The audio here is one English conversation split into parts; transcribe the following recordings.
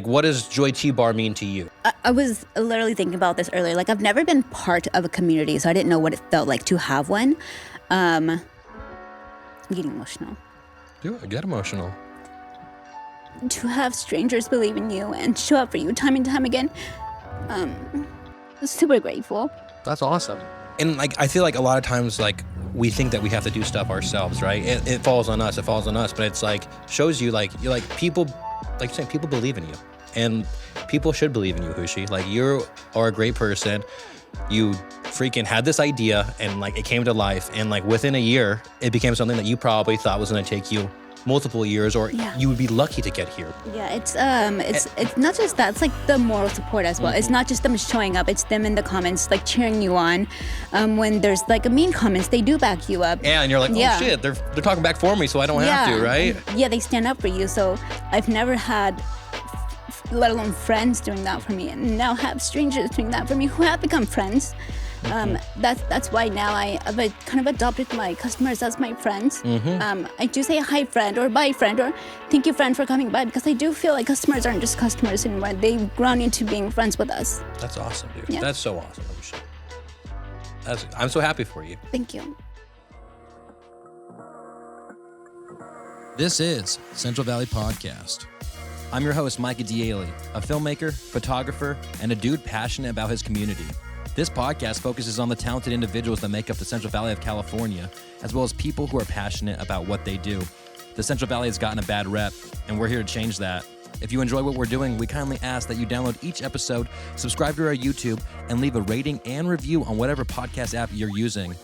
like, what does Joy Tea Bar mean to you? I was literally thinking about this earlier. Like, I've never been part of a community, so I didn't know what it felt like to have one. I'm getting emotional. Dude, get emotional. To have strangers believe in you and show up for you time and time again. Super grateful. That's awesome. And like, I feel like a lot of times, like, we think that we have to do stuff ourselves, right? It falls on us. But it's like, shows you, like, you're like, people, like you're saying, people believe in you. And people should believe in you, Hushee. Like, you are a great person. You freaking had this idea and like it came to life. And like within a year, it became something that you probably thought was going to take you multiple years, or you would be lucky to get here. Yeah, it's not just that, it's like the moral support as well. It's not just them showing up, it's them in the comments like cheering you on. When there's like a mean comments, they do back you up. Yeah, and you're like, oh shit, they're talking back for me, so I don't have to, right? Yeah, they stand up for you. So I've never had, let alone friends doing that for me, and now have strangers doing that for me who have become friends. That's why now I've kind of adopted my customers as my friends. I do say hi friend or bye friend or thank you friend for coming by, because I do feel like customers aren't just customers anymore. They've grown into being friends with us. That's awesome, dude. Yeah. That's so awesome. I'm so happy for you. Thank you. This is Central Valley Podcast. I'm your host, Micah Daly, a filmmaker, photographer, and a dude passionate about his community. This podcast focuses on the talented individuals that make up the Central Valley of California, as well as people who are passionate about what they do. The Central Valley has gotten a bad rep, and we're here to change that. If you enjoy what we're doing, we kindly ask that you download each episode, subscribe to our YouTube, and leave a rating and review on whatever podcast app you're using.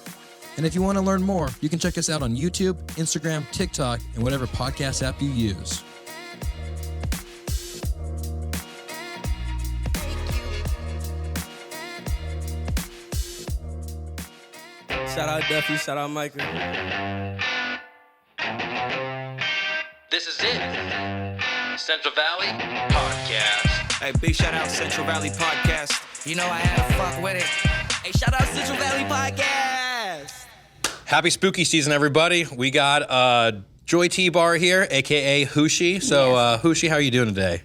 And if you want to learn more, you can check us out on YouTube, Instagram, TikTok, and whatever podcast app you use. Shout out Duffy, shout out Micah. This is it. Central Valley Podcast. Hey, big shout out Central Valley Podcast. You know I had to fuck with it. Hey, shout out Central Valley Podcast. Happy spooky season, everybody. We got Joy Tea Bar here, a.k.a. Hushee. So, Hushee, how are you doing today?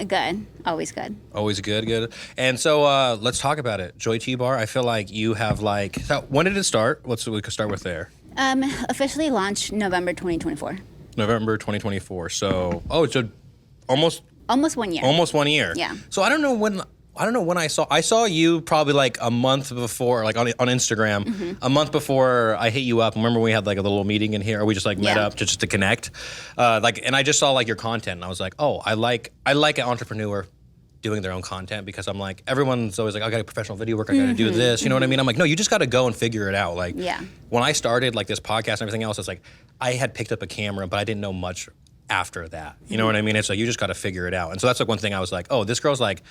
Good. Always good. Always good. And so let's talk about it. Joy Tea Bar, I feel like you have like, so when did it start? We could start with there. Officially launched November 2024. November 2024. So, so almost 1 year. Almost 1 year. Yeah. So I don't know when I saw you probably like a month before, like on Instagram, a month before I hit you up. Remember we had like a little meeting in here, or we just like met up just to connect. And I just saw like your content, and I was like, oh, I like an entrepreneur doing their own content, because I'm like, everyone's always like, I got a professional video work, I got to do this, you know what I mean? I'm like, no, you just got to go and figure it out. Like, when I started like this podcast and everything else, it's like I had picked up a camera, but I didn't know much after that. You know what I mean? It's like you just got to figure it out. And so that's like one thing I was like, oh, this girl's like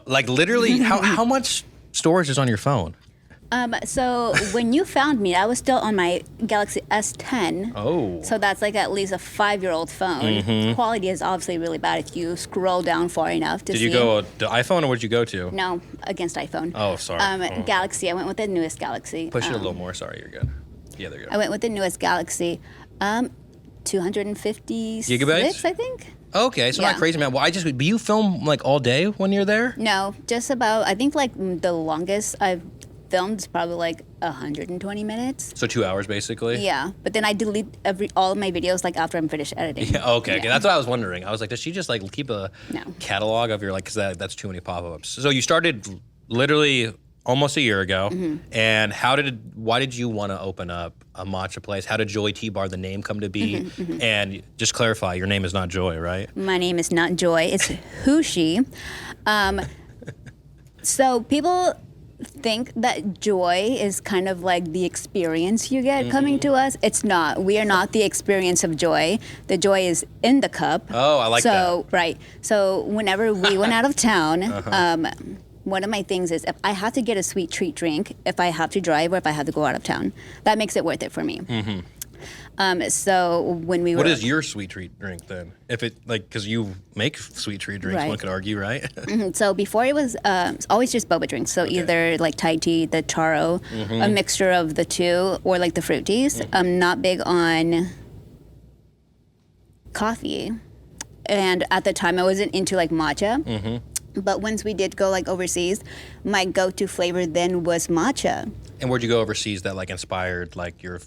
literally, how much storage is on your phone? So when you found me, I was still on my Galaxy S10. Oh. So that's like at least a 5-year-old phone. Quality is obviously really bad if you scroll down far enough to see. Did you go to iPhone, or what'd you go to? No, against iPhone. Oh, sorry. Galaxy. I went with the newest Galaxy. Push it a little more. Sorry, you're good. Yeah, there you go. I went with the newest Galaxy. 256, gigabytes? I think. Okay, so not crazy, man. Well, but you film like all day when you're there? No, just about, I think like the longest I've filmed is probably like 120 minutes. So 2 hours basically? Yeah, but then I delete all of my videos like after I'm finished editing. Yeah, okay, that's what I was wondering. I was like, does she just like keep a catalog of your, like, because that's too many pop-ups. So you started literally almost a year ago, and why did you want to open up a matcha place? How did Joy Tea Bar, the name, come to be? And just clarify, your name is not Joy, right? My name is not Joy, it's Hushee. So people think that joy is kind of like the experience you get coming to us. It's not. We are not the experience of joy. The joy is in the cup. Oh, I like that. So, right. So whenever we went out of town, one of my things is if I have to get a sweet treat drink, if I have to drive or if I have to go out of town, that makes it worth it for me. So when we were... What is your sweet treat drink then? If it, like, because you make sweet treat drinks, one could argue, right? So before it was always just boba drinks. So either like Thai tea, the taro, a mixture of the two, or like the fruit teas. I'm not big on coffee. and at the time I wasn't into like matcha. But once we did go like overseas, my go-to flavor then was matcha. And where'd you go overseas that like inspired like your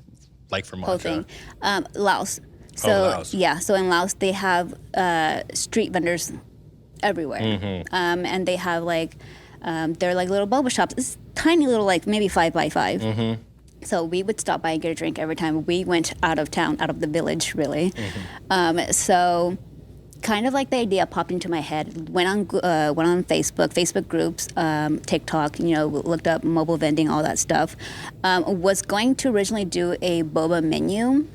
like for matcha? Whole thing, Laos. So Laos. yeah, so in Laos they have street vendors everywhere, and they have like they're like little boba shops. It's tiny little, like maybe 5 by 5. So we would stop by and get a drink every time we went out of town, out of the village, really. So kind of like the idea popped into my head. Went on Facebook groups, TikTok. Looked up mobile vending, all that stuff. Was going to originally do a boba menu,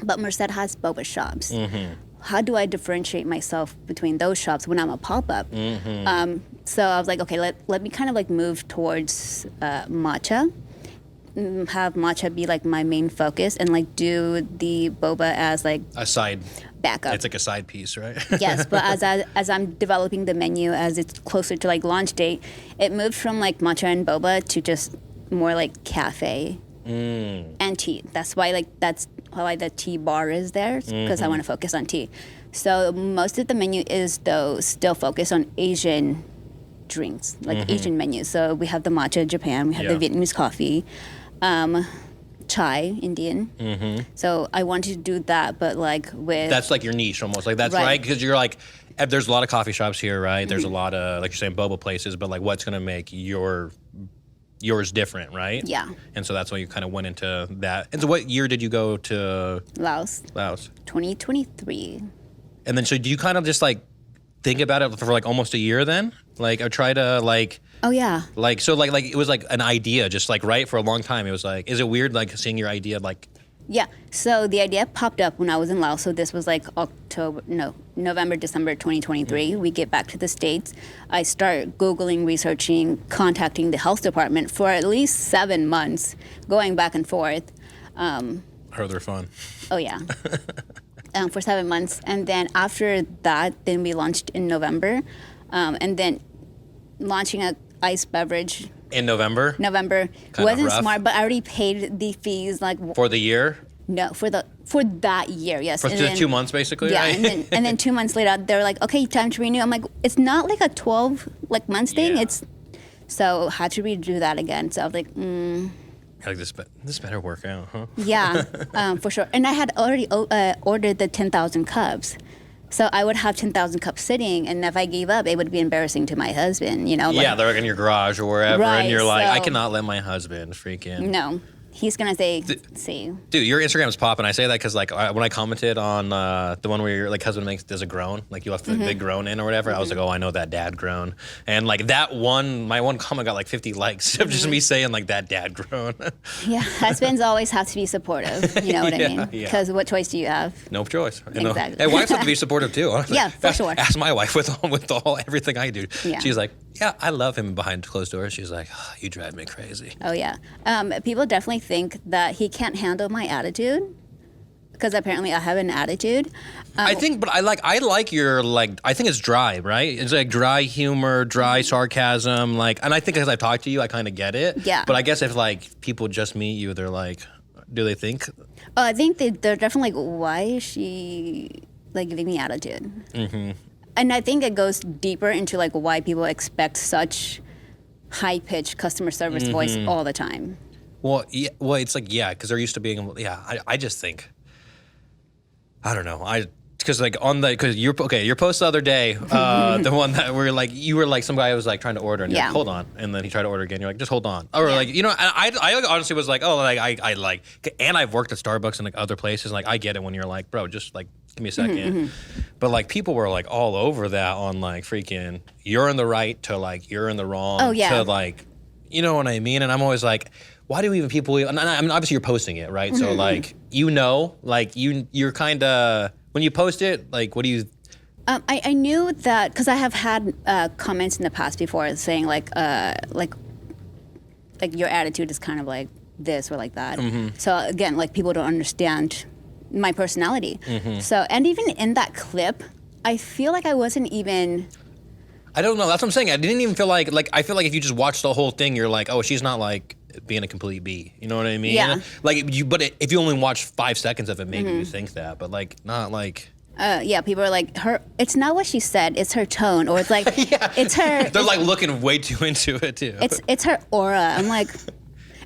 but Merced has boba shops. How do I differentiate myself between those shops when I'm a pop-up? So I was like, okay, let me kind of like move towards matcha, have matcha be like my main focus, and like do the boba as like A side. backup. It's like a side piece, right? Yes, but as I'm developing the menu, as it's closer to like launch date, it moved from like matcha and boba to just more like cafe and tea. That's why the tea bar is there, because I want to focus on tea. So most of the menu is though still focused on Asian drinks, like Asian menus. So we have the matcha Japan, we have the Vietnamese coffee, chai Indian. So I wanted to do that, but like with That's like your niche almost. Like that's Right. right, because you're like, there's a lot of coffee shops here, right? There's a lot of, like you're saying, boba places, but like what's gonna make yours different, right? Yeah. And so that's why you kind of went into that. And so what year did you go to Laos, 2023. And then so do you kind of just like think about it for like almost a year then? Like I try to like Oh yeah. like so like it was like an idea just like right for a long time. It was like, is it weird like seeing your idea like Yeah. So the idea popped up when I was in Laos. So this was like November, December 2023. We get back to the States. I start Googling, researching, contacting the health department for at least 7 months, going back and forth. I heard they're fun. Oh yeah. For 7 months. And then after that, then we launched in November. And then launching a iced beverage In November? November Kinda wasn't rough. smart, but I already paid the fees like For the year? no for that year, yes. For And the then- 2 months basically? Yeah, right? and then 2 months later, they're like, okay, time to renew. I'm like, it's not like a 12 like months thing. Yeah. It's so had to redo that again. So I was like, Like this better work out, huh? yeah, for sure. And I had already ordered the 10,000 cups. So I would have 10,000 cups sitting, and if I gave up, it would be embarrassing to my husband, like, Yeah, they're like in your garage or wherever, Right, and you're like, I so- cannot let my husband freaking. no. He's gonna say, see. Dude, your Instagram's popping. I say that because like when I commented on the one where your like husband does a groan, like you left the big groan in or whatever, I was like, oh, I know that dad groan, and like my one comment got like 50 likes of just me saying like that dad groan. Yeah, husbands always have to be supportive. You know what I Yeah, mean? yeah. Because what choice do you have? No choice. You know? Exactly. Hey, wives have to be supportive too. Honestly. Yeah, for sure. Ask my wife with all everything I do. Yeah. She's like, yeah, I love him behind closed doors. She's like, oh, you drive me crazy. Oh yeah. People definitely think that he can't handle my attitude because apparently I have an attitude. I think, but I like your like. I think it's dry, right? It's like dry humor, dry sarcasm, like. And I think as I talk to you, I kind of get it. Yeah. But I guess if like people just meet you, they're like, do they think? Oh, I think they're definitely like, why is she like giving me attitude? And I think it goes deeper into like why people expect such high-pitched customer service voice all the time. Well, yeah, it's like because they're used to being. Yeah, I just think. I don't know. Because your post the other day, the one that you were like some guy was like trying to order and you're Yeah. like, hold on, and then he tried to order again. You're like, just hold on, or like and I honestly was like, oh, like I like, and I've worked at Starbucks and like other places. Like I get it when you're like, bro, just like give me a 2nd. But like people were like all over that on like freaking you're in the right to like you're in the wrong. Oh, yeah. To like, you know what I mean? And I'm always like, why do even people? And I mean, obviously you're posting it, right? So like like you're kind of when you post it, like what do you? I knew that because I have had comments in the past before saying like your attitude is kind of like this or like that. So again, like people don't understand my personality. So and even in that clip, I feel like I wasn't even. I don't know. That's what I'm saying. I didn't even feel like I feel like if you just watch the whole thing, you're like, oh, she's not like being a complete B. You know what I mean? Yeah. Like if you only watch 5 seconds of it, maybe you think that, but like not like. Yeah, people are like, it's not what she said, it's her tone, or it's like, it's her. They're like looking way too into it too. It's her aura. I'm like,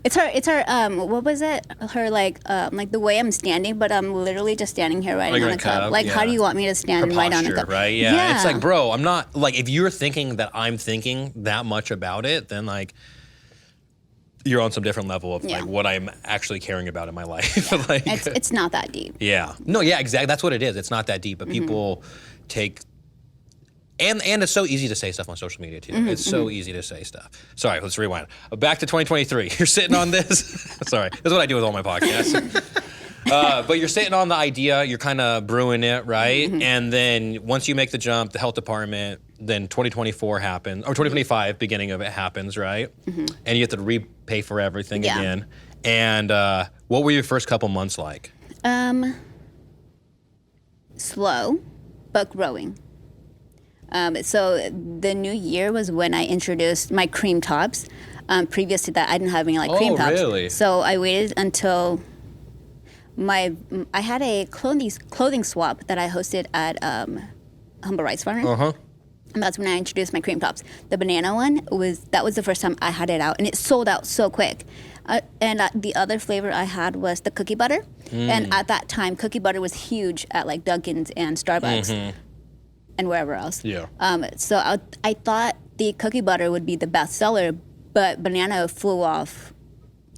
it's her. What was it? Her like the way I'm standing, but I'm literally just standing here writing on a cup. Like, how do you want me to stand and write on a cup? Right? Yeah. It's like, bro, I'm not like, if you're thinking that I'm thinking that much about it, then like, you're on some different level of like what I'm actually caring about in my life. Like, it's not that deep. Yeah. No, yeah, exactly. That's what it is. It's not that deep, but people take, and it's so easy to say stuff on social media too. It's so easy to say stuff. Sorry, let's rewind. Back to 2023. You're sitting on this. Sorry, that's what I do with all my podcasts. But you're sitting on the idea, you're kind of brewing it, right? And then once you make the jump, the health department, then 2024 happens, or 2025, beginning of it happens, right? And you have to repay for everything again. And what were your first couple months like? Slow, but growing. So the new year was when I introduced my cream tops. Previous to that, I didn't have any cream tops. Really? So I waited until I had a clothing swap that I hosted at Humble Rice Farm. And that's when I introduced my cream tops. The banana one was the first time I had it out, and it sold out so quick. And the other flavor I had was the cookie butter. And at that time, cookie butter was huge at like Dunkin's and Starbucks and wherever else. Yeah. So I thought the cookie butter would be the best seller, but banana flew off.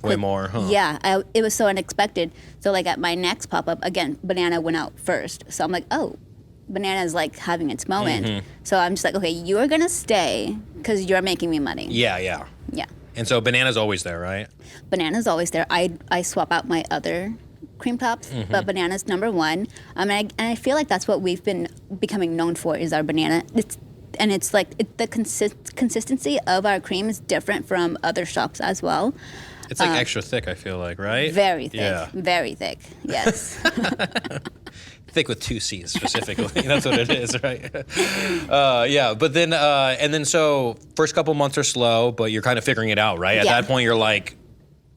Way more, huh? Yeah, it was so unexpected. So like at my next pop-up, again, banana went out first. So I'm like, oh, banana's like having its moment. So I'm just like, okay, you're gonna stay because you're making me money. Yeah. And so banana's always there, right? Banana's always there. I swap out my other cream tops, but banana's number one. And I feel like that's what we've been becoming known for is our banana. It's like the consistency of our cream is different from other shops as well. It's like extra thick, I feel like, right? Very thick. Yeah. Very thick. Yes. Thick with 2 C's specifically. That's what it is, right? Yeah, but then, and then so first couple months are slow, but you're kind of figuring it out, right? At that point, you're like,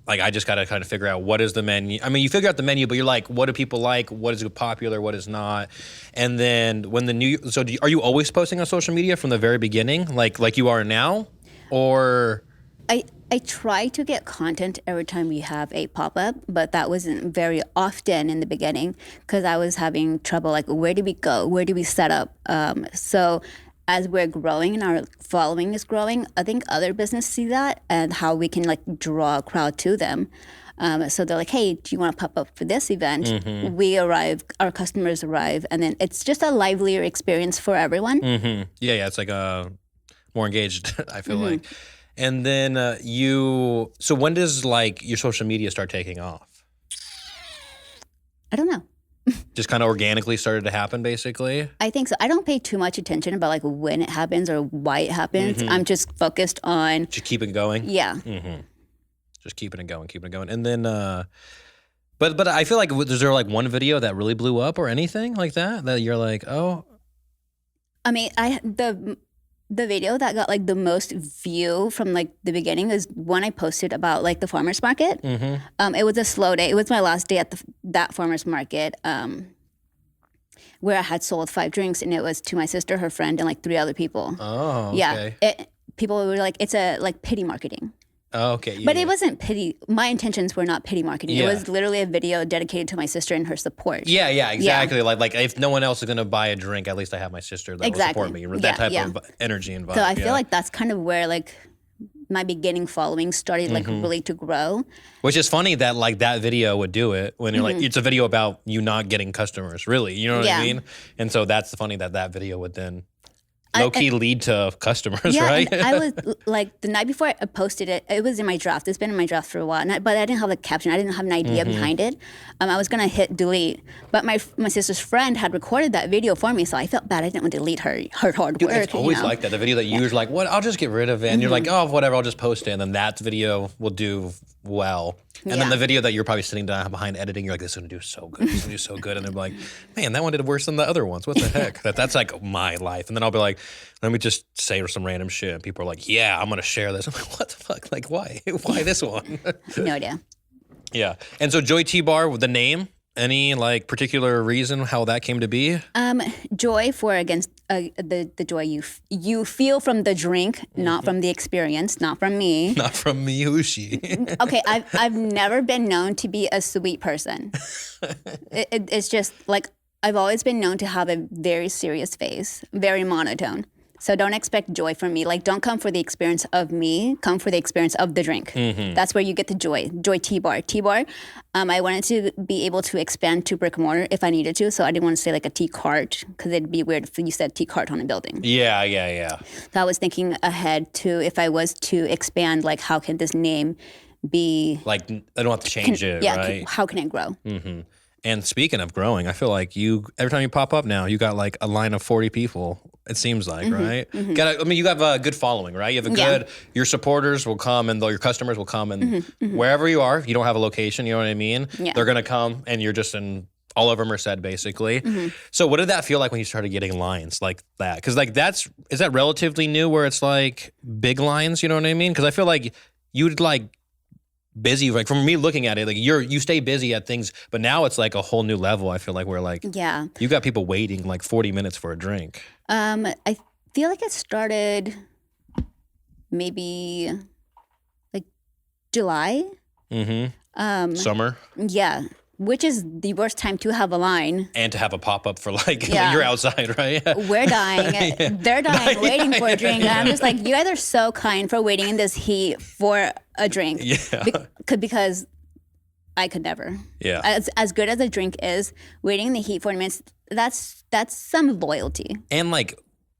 I just got to kind of figure out what is the menu. I mean, you figure out the menu, but you're like, what do people like? What is popular? What is not? And then when are you always posting on social media from the very beginning, like you are now? Or... I try to get content every time we have a pop-up, but that wasn't very often in the beginning because I was having trouble, like, where do we go? Where do we set up? So as we're growing and our following is growing, I think other businesses see that and how we can, like, draw a crowd to them. So they're like, hey, do you want to pop up for this event? We arrive, our customers arrive, and then it's just a livelier experience for everyone. Yeah, it's like more engaged, I feel like. And then so when does like your social media start taking off? I don't know. Just kind of organically started to happen, basically? I think so. I don't pay too much attention about like when it happens or why it happens. I'm just focused on... Just keep it going? Yeah. Just keeping it going. And then, but I feel like, is there like one video that really blew up or anything like that you're like, oh? I mean, the video that got like the most view from like the beginning is one I posted about like the farmer's market. It was a slow day. It was my last day at that farmer's market where I had sold 5 drinks, and it was to my sister, her friend, and like 3 other people. Oh, okay. Yeah. People were like, it's a like pity marketing. Oh, okay. Yeah, but it wasn't pity. My intentions were not pity marketing. Yeah. It was literally a video dedicated to my sister and her support. Yeah, exactly. Yeah. Like if no one else is going to buy a drink, at least I have my sister that will support me. That type of energy and vibe. So I feel like that's kind of where like my beginning following started like really to grow. Which is funny that like that video would do it when you're like, it's a video about you not getting customers, really. You know what I mean? And so that's funny that video would then... low-key lead to customers, right? And I was, like, the night before I posted it, it was in my draft. It's been in my draft for a while, but I didn't have the caption. I didn't have an idea behind it. I was going to hit delete, but my sister's friend had recorded that video for me, so I felt bad. I didn't want to delete her hard work. It's always like that. The video that you usually like, what? I'll just get rid of it. And you're like, oh, whatever, I'll just post it. And then that video will do well. And then the video that you're probably sitting down behind editing, you're like, this is going to do so good. This is going to do so good. And they're like, man, that one did worse than the other ones. What the heck? That's like my life. And then I'll be like, let me just say some random shit. And people are like, yeah, I'm going to share this. I'm like, what the fuck? Like, why? Why this one? No idea. Yeah. And so Joy Tea Bar, the name, Any like particular reason how that came to be? Joy for against the joy you feel from the drink, not from the experience, not from me. Not from me, Hushee. Okay, I've never been known to be a sweet person. It's just like I've always been known to have a very serious face, very monotone. So don't expect joy from me. Like, don't come for the experience of me. Come for the experience of the drink. That's where you get the joy. Joy T-Bar. T-Bar, I wanted to be able to expand to brick and mortar if I needed to. So I didn't want to say like a tea cart because it'd be weird if you said tea cart on a building. Yeah. So I was thinking ahead to if I was to expand, like how can this name be? Like, I don't have to change it, right? How can it grow? And speaking of growing, I feel like every time you pop up now, you got like a line of 40 people. It seems like, right? You have a good following, right? You have your supporters will come and your customers will come and wherever you are, if you don't have a location, you know what I mean? Yeah. They're going to come and you're just all over Merced basically. So what did that feel like when you started getting lines like that? Because like is that relatively new where it's like big lines, you know what I mean? Because I feel like you'd like busy, like from me looking at it, like you stay busy at things, but now it's like a whole new level. I feel like where like you got people waiting like 40 minutes for a drink. I feel like it started maybe like July. Summer. Yeah, which is the worst time to have a line. And to have a pop-up for like, you're outside, right? We're dying. They're dying waiting for a drink. And I'm just like, you guys are so kind for waiting in this heat for a drink. Yeah. Because I could never. Yeah. As good as a drink is, waiting in the heat 40 minutes, that's some loyalty. And like,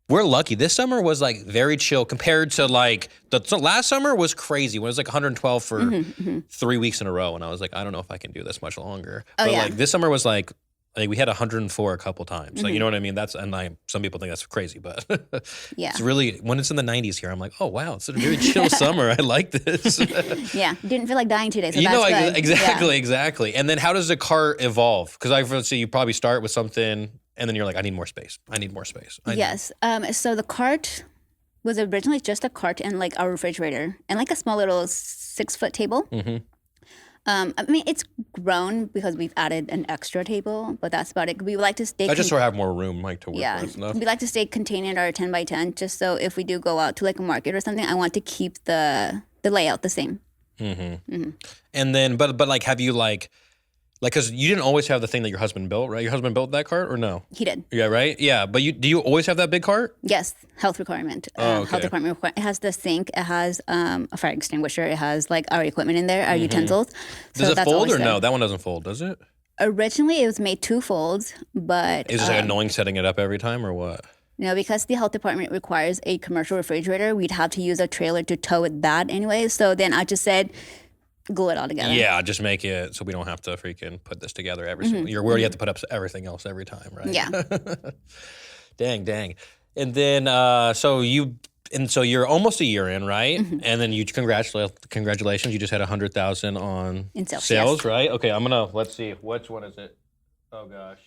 we're lucky. This summer was like very chill compared to like the last summer was crazy when it was like 112 for 3 weeks in a row. And I was like, I don't know if I can do this much longer. But like this summer was like we had 104 a couple times. Like, you know what I mean? Some people think that's crazy, but it's really, when it's in the 90s here, I'm like, oh wow, it's a very chill summer. I like this. Didn't feel like dying 2 days. So you know, good. Exactly. And then how does the cart evolve? Because I see you probably start with something and then you're like, I need more space. Yes. So the cart was originally just a cart and like our refrigerator and like a small little 6-foot table. I mean, it's grown because we've added an extra table, but that's about it. We would like to stay. I just have more room, like, to work with. Yeah, we like to stay contained in our 10 by 10, just so if we do go out to like a market or something, I want to keep the layout the same. And then, but like, have you like, because you didn't always have the thing that your husband built, right? Your husband built that cart or no? He did. Yeah, right? Yeah, but do you always have that big cart? Yes, health requirement. Health department requirement. It has the sink. It has a fire extinguisher. It has like our equipment in there, our utensils. Does it fold or no? That one doesn't fold, does it? Originally, it was made 2 folds, but... Is it like annoying setting it up every time or what? No, because the health department requires a commercial refrigerator, we'd have to use a trailer to tow it that anyway. So then I just said... glue it all together. Yeah, just make it so we don't have to freaking put this together every single year. We already have to put up everything else every time, right? Yeah. Dang. And then so you're almost a year in, right? And then congratulations, you just had 100,000 on in sales, yes. right? Okay, let's see, which one is it? Oh gosh.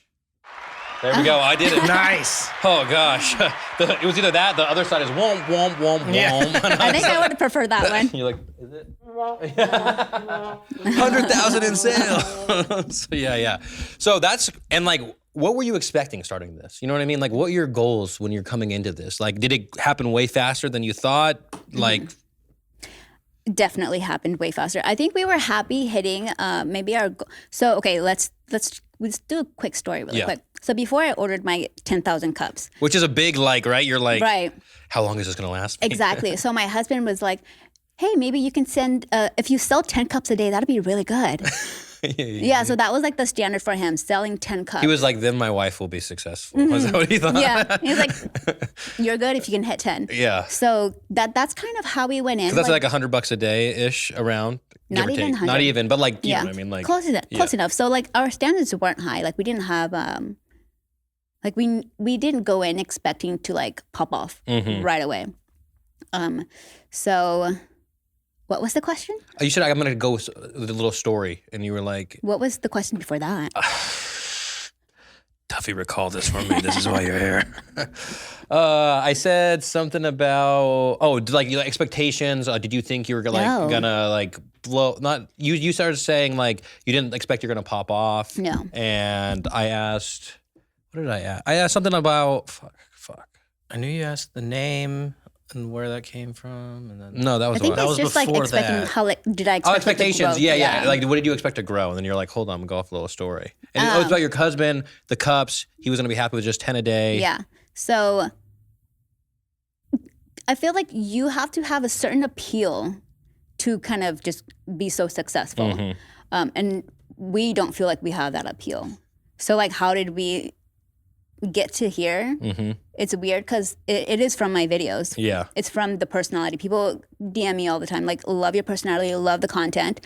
There we go. I did it. Nice. Oh gosh, it was either that. The other side is womp womp womp womp. I think I would prefer that one. You're like, is it 100,000 in sales? So yeah. So that's and like, what were you expecting starting this? You know what I mean? Like, what are your goals when you're coming into this? Like, did it happen way faster than you thought? Like. Definitely happened way faster. I think we were happy hitting maybe our so okay, let's do a quick story really quick. So before I ordered my 10,000 cups. Which is a big right? You're like, right. How long is this going to last me? Exactly. So my husband was like, hey, maybe you can send, if you sell 10 cups a day, that'd be really good. Yeah, so that was like the standard for him, selling 10 cups. He was like, then my wife will be successful. Was that what he thought? Yeah, he was like, you're good if you can hit 10. Yeah. So that's kind of how we went in. Because that's like $100 a day-ish around. Not even 100. Not even, but like, you know what I mean? Like, close enough. So like our standards weren't high. Like we didn't have, like we didn't go in expecting to like pop off right away. So... what was the question? You said I'm going to go with a little story, and you were like... What was the question before that? Duffy, recall this for me. This is why you're here. I said something about like your expectations. Did you think you were gonna like blow? Not you. You started saying like you didn't expect you're gonna pop off. No. And I asked, what did I ask? I asked something about fuck. I knew you asked the name and where that came from, and then No, that was I think that it's was just like before expecting that. how did I expect Oh, it to expectations. grow? Yeah. Like, what did you expect to grow? And then you're like, hold on, I'm gonna go off a little story. And it was about your husband, the cups. He was gonna be happy with just 10 a day. Yeah. So I feel like you have to have a certain appeal to kind of just be so successful. And we don't feel like we have that appeal. So like, how did we get to here? It's weird because it is from my videos. Yeah. It's from the personality. People DM me all the time, like, love your personality, love the content.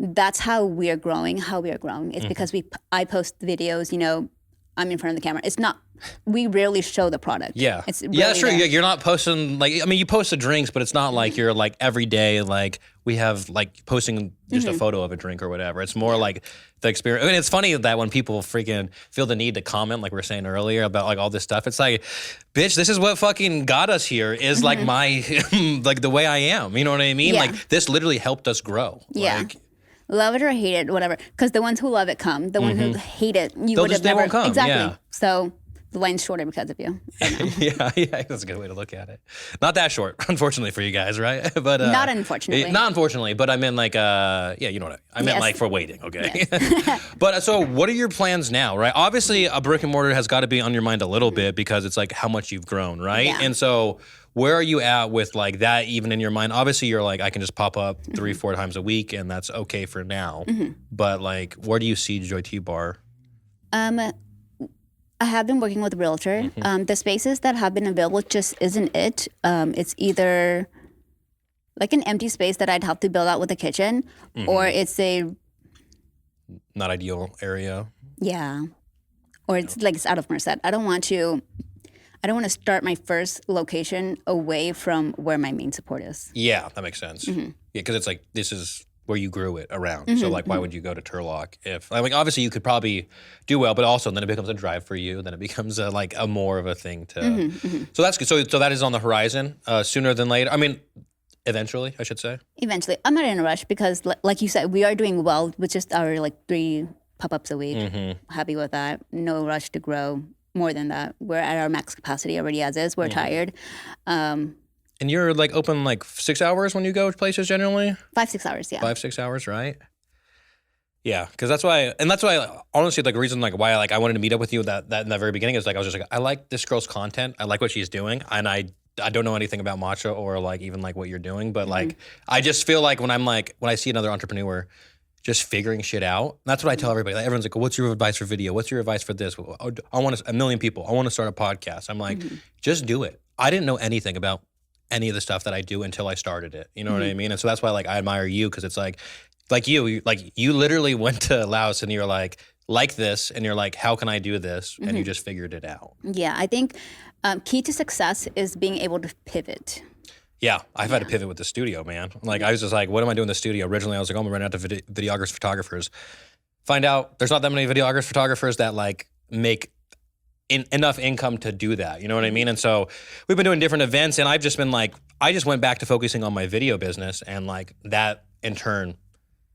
That's how we're growing, It's because I post videos, I'm in front of the camera. It's not, we rarely show the product. Yeah. It's that's true. there. You're not posting, like, I mean, you post the drinks, but it's not like you're like every day, like we have like posting just a photo of a drink or whatever. It's more like the experience. I mean, it's funny that when people freaking feel the need to comment, like we were saying earlier about like all this stuff, it's like, bitch, this is what fucking got us here is like my, like the way I am. You know what I mean? Yeah. Like this literally helped us grow. Yeah. Like, Love it or hate it, whatever. Because the ones who love it come. The ones who hate it, you They'll would just- have they never. won't come, Exactly. yeah. So the line's shorter because of you. yeah, that's a good way to look at it. Not that short, unfortunately for you guys, right? But Not unfortunately. not unfortunately, but I meant like, yeah, you know what I meant Yes. like for waiting, okay? But so, what are your plans now, right? Obviously, a brick and mortar has got to be on your mind a little bit because it's like how much you've grown, right? Yeah. And so, where are you at with like that even in your mind? Obviously, you're like, I can just pop up 3-4 times a week, and that's okay for now. But like, where do you see Joy Tea Bar? I have been working with a realtor. The spaces that have been available just isn't it. It's either like an empty space that I'd have to build out with a kitchen, or it's Not ideal area. or it's like it's out of Merced. I don't want to start my first location away from where my main support is. Yeah, that makes sense. Yeah, because it's like this is where you grew it around. So like, why would you go to Turlock if like obviously you could probably do well, but also then it becomes a drive for you. Then it becomes like a more of a thing to. So that's good. So that is on the horizon sooner than later. I mean, eventually, I should say. Eventually, I'm not in a rush because, like you said, we are doing well with just our like 3 pop-ups a week. Happy with that. No rush to grow more than that. We're at our max capacity already as is. We're tired. And you're like open like 6 hours when you go to places generally? 5-6 hours, yeah. 5-6 hours, right? Yeah, because that's why honestly like the reason like why like I wanted to meet up with you that in the very beginning is like I was just like I like this girl's content, I like what she's doing, and I don't know anything about matcha or like even like what you're doing, but like I just feel like when I see another entrepreneur just figuring shit out, that's what I tell everybody. Like, everyone's like, what's your advice for video? What's your advice for this? I want a million people. I want to start a podcast. I'm like, just do it. I didn't know anything about any of the stuff that I do until I started it. You know what I mean? And so that's why like I admire you because it's like you literally went to Laos and you're like this and you're like, how can I do this? And you just figured it out. Yeah, I think key to success is being able to pivot. Yeah, I've had to pivot with the studio, man. Like I was just like, what am I doing in the studio? Originally I was like, oh, I'm running out to videographers, photographers. Find out there's not that many videographers, photographers that like make enough income to do that. You know what I mean? And so we've been doing different events and I've just been like, I just went back to focusing on my video business and like that in turn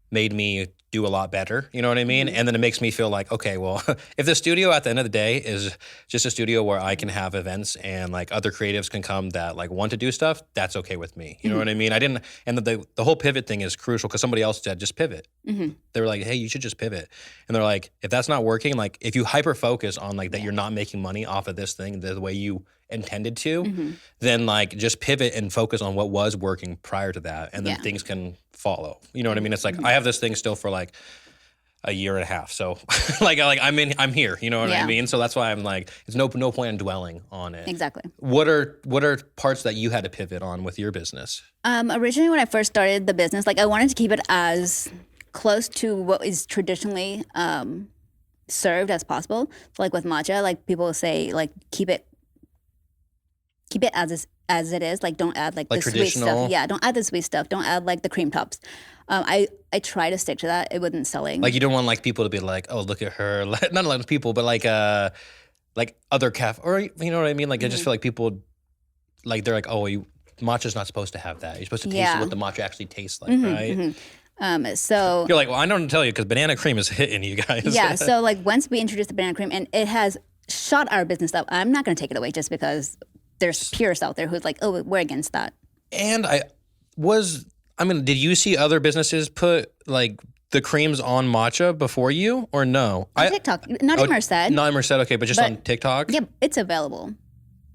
made me do a lot better. You know what I mean? And then it makes me feel like, okay, well, if the studio at the end of the day is just a studio where I can have events and like other creatives can come that like want to do stuff, that's okay with me. You know what I mean? And the whole pivot thing is crucial because somebody else said, just pivot. They were like, hey, you should just pivot. And they're like, if that's not working, like if you hyper focus on like that you're not making money off of this thing the way you intended to, then like just pivot and focus on what was working prior to that. And then things can follow. You know what I mean? It's like, I have this thing still for like a year and a half. So like I'm here, you know what I mean? So that's why I'm like, it's no point in dwelling on it. Exactly. What are parts that you had to pivot on with your business? Originally when I first started the business, like I wanted to keep it as close to what is traditionally served as possible. So like with matcha, like people say like keep it as it is. Like, don't add like the sweet traditional? stuff. Yeah, don't add the sweet stuff. Don't add like the cream tops. I try to stick to that. It wasn't selling. Like you don't want like people to be like, oh, look at her. Not a lot of people, but like other cafe, or you know what I mean? Like I just feel like people, like they're like, oh, matcha's not supposed to have that. You're supposed to taste what the matcha actually tastes like, right? So you're like, well, I don't tell you because banana cream is hitting you guys. Yeah. So like once we introduced the banana cream, and it has shot our business up, I'm not going to take it away just because there's purists out there who's like, oh, we're against that. And did you see other businesses put like the creams on matcha before you or no? On TikTok, not in Merced. Not in Merced, okay, but just on TikTok? Yeah, it's available.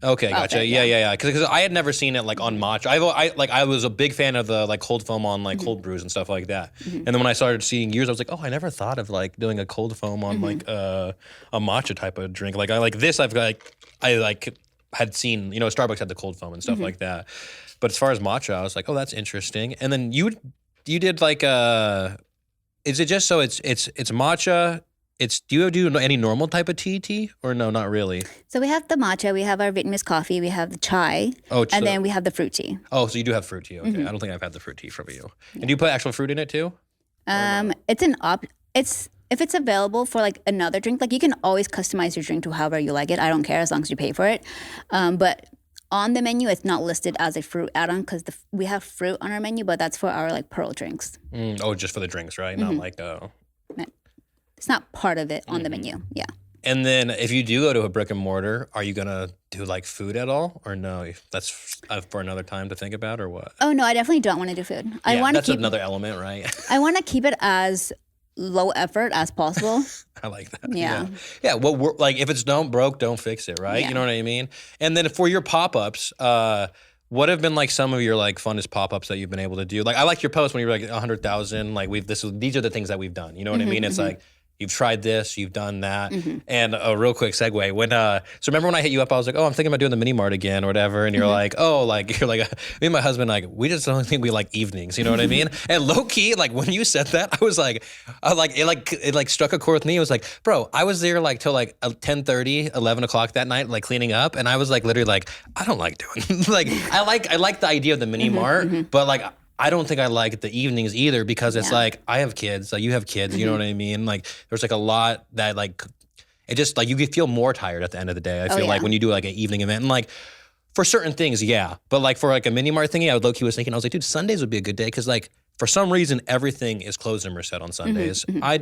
Okay, gotcha. There, yeah. Because I had never seen it like on matcha. I was a big fan of the like cold foam on like cold brews and stuff like that. And then when I started seeing yours, I was like, oh, I never thought of like doing a cold foam on like a matcha type of drink. Like I like this. I had seen, Starbucks had the cold foam and stuff like that. But as far as matcha, I was like, oh, that's interesting. And then you did like is it just so it's matcha? Do you do any normal type of tea or no, not really? So we have the matcha, we have our Vietnamese coffee, we have the chai, and then we have the fruit tea. Oh, so you do have fruit tea. Okay. I don't think I've had the fruit tea from you. And do you put actual fruit in it too? It's if it's available for like another drink, like you can always customize your drink to however you like it. I don't care as long as you pay for it. But on the menu, it's not listed as a fruit add-on because we have fruit on our menu, but that's for our like pearl drinks. Just for the drinks, right? Not like It's not part of it on the menu. Yeah. And then if you do go to a brick and mortar, are you going to do like food at all or no? That's for another time to think about or what? Oh, no, I definitely don't want to do food. That's another element, right? I want to keep it as low effort as possible. I like that. Yeah. Yeah. Well, we're, like if it's broke, don't fix it, right? Yeah. You know what I mean? And then for your pop-ups, what have been like some of your like funnest pop-ups that you've been able to do? Like I liked your post when you were like 100,000. Like these are the things that we've done. You know what I mean? It's like you've tried this, you've done that. And a real quick segue. So remember when I hit you up, I was like, oh, I'm thinking about doing the mini mart again or whatever. And you're like, oh, like you're like me and my husband, like we just don't think we like evenings. You know what I mean? And low key, like when you said that, I was like, it struck a chord with me. It was like, bro, I was there like till like 10:30, 11 o'clock that night, like cleaning up, and I was like literally like, I don't like doing like I like the idea of the mini mart, but like. I don't think I like the evenings either because it's like I have kids, like you have kids, you know what I mean? Like there's like a lot that like it just like you could feel more tired at the end of the day. I feel like when you do like an evening event and like for certain things, yeah. But like for like a mini mart thingy, I would low-key was thinking, I was like, dude, Sundays would be a good day because like for some reason everything is closed in Merced on Sundays. I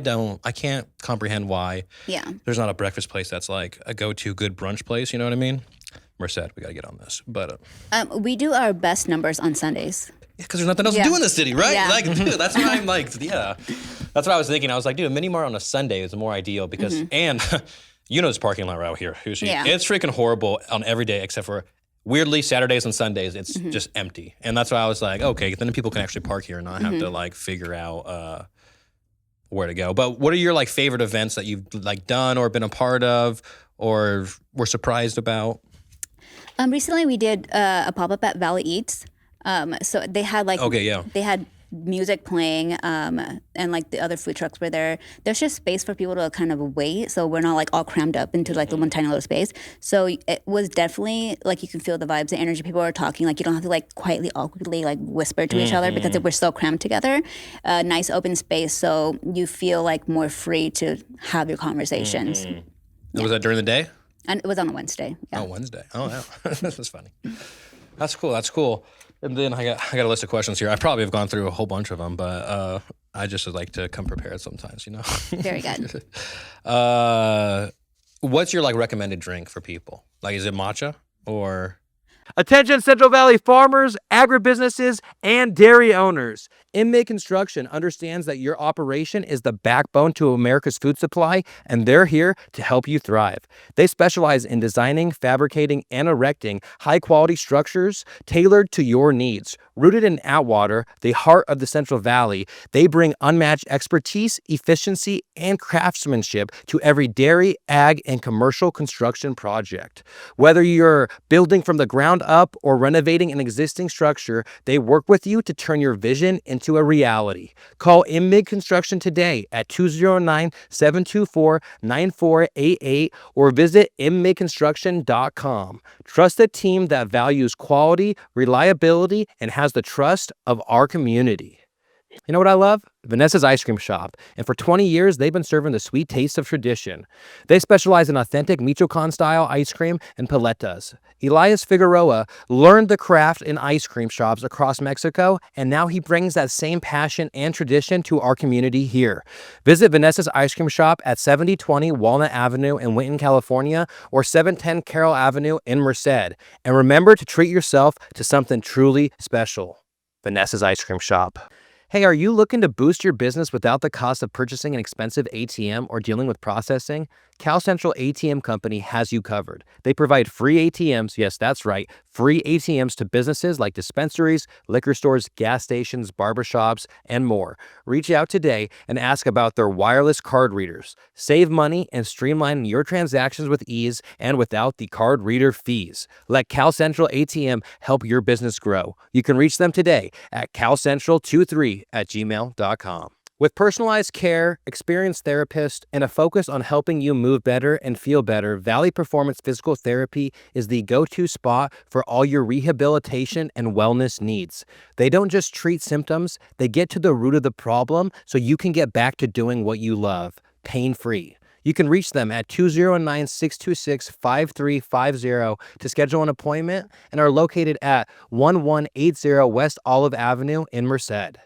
can't comprehend why. Yeah. There's not a breakfast place that's like a go-to good brunch place, you know what I mean? Merced, we gotta get on this. But we do our best numbers on Sundays. Because there's nothing else to do in the city, right? Yeah. Like, dude, that's what I'm like, yeah. That's what I was thinking. I was like, dude, a mini mart on a Sunday is more ideal because, and you know this parking lot right here, Hushee. Yeah. It's freaking horrible on every day except for, weirdly, Saturdays and Sundays, it's just empty. And that's why I was like, okay, then people can actually park here and not have to like figure out where to go. But what are your like favorite events that you've like done or been a part of or were surprised about? Recently we did a pop-up at Valley Eats. So they had like they had music playing and like the other food trucks were there. There's just space for people to kind of wait, so we're not like all crammed up into like the one tiny little space. So it was definitely like you can feel the vibes, the energy. People are talking, like you don't have to like quietly, awkwardly like whisper to each other because we're so crammed together. Nice open space, so you feel like more free to have your conversations. Was that during the day? And it was on a Wednesday. Yeah. Oh, Wednesday. Oh, yeah. That's funny. That's cool. And then I got a list of questions here. I probably have gone through a whole bunch of them, but I just would like to come prepared sometimes, you know? Very good. What's your like recommended drink for people? Like, is it matcha or? Attention Central Valley farmers, agribusinesses, and dairy owners. M-Mig Construction understands that your operation is the backbone to America's food supply, and they're here to help you thrive. They specialize in designing, fabricating, and erecting high-quality structures tailored to your needs. Rooted in Atwater, the heart of the Central Valley, they bring unmatched expertise, efficiency, and craftsmanship to every dairy, ag, and commercial construction project. Whether you're building from the ground up or renovating an existing structure, they work with you to turn your vision into a reality. Call M-Mig Construction today at 209-724-9488 or visit mmigconstruction.com. Trust a team that values quality, reliability, and has the trust of our community. You know what I love? Vanessa's Ice Cream Shop. And for 20 years, they've been serving the sweet taste of tradition. They specialize in authentic Michoacan-style ice cream and paletas. Elias Figueroa learned the craft in ice cream shops across Mexico, and now he brings that same passion and tradition to our community here. Visit Vanessa's Ice Cream Shop at 7020 Walnut Avenue in Winton, California, or 710 Carroll Avenue in Merced. And remember to treat yourself to something truly special. Vanessa's Ice Cream Shop. Hey, are you looking to boost your business without the cost of purchasing an expensive ATM or dealing with processing? Central ATM Company has you covered. They provide free ATMs, yes, that's right, free ATMs to businesses like dispensaries, liquor stores, gas stations, barbershops, and more. Reach out today and ask about their wireless card readers. Save money and streamline your transactions with ease and without the card reader fees. Let Central ATM help your business grow. You can reach them today at calcentral23@gmail.com. With personalized care, experienced therapists, and a focus on helping you move better and feel better, Valley Performance Physical Therapy is the go-to spot for all your rehabilitation and wellness needs. They don't just treat symptoms, they get to the root of the problem so you can get back to doing what you love, pain-free. You can reach them at 209-626-5350 to schedule an appointment and are located at 1180 West Olive Avenue in Merced.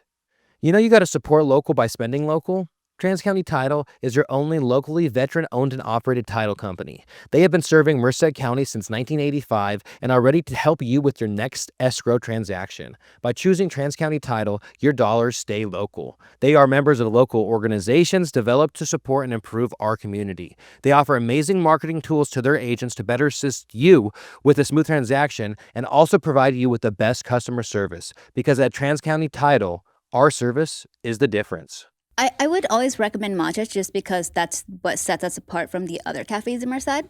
You know you got to support local by spending local? Trans-County Title is your only locally veteran-owned and operated title company. They have been serving Merced County since 1985 and are ready to help you with your next escrow transaction. By choosing Trans-County Title, your dollars stay local. They are members of local organizations developed to support and improve our community. They offer amazing marketing tools to their agents to better assist you with a smooth transaction and also provide you with the best customer service. Because at Trans-County Title, our service is the difference. I would always recommend matcha just because that's what sets us apart from the other cafes in Merced,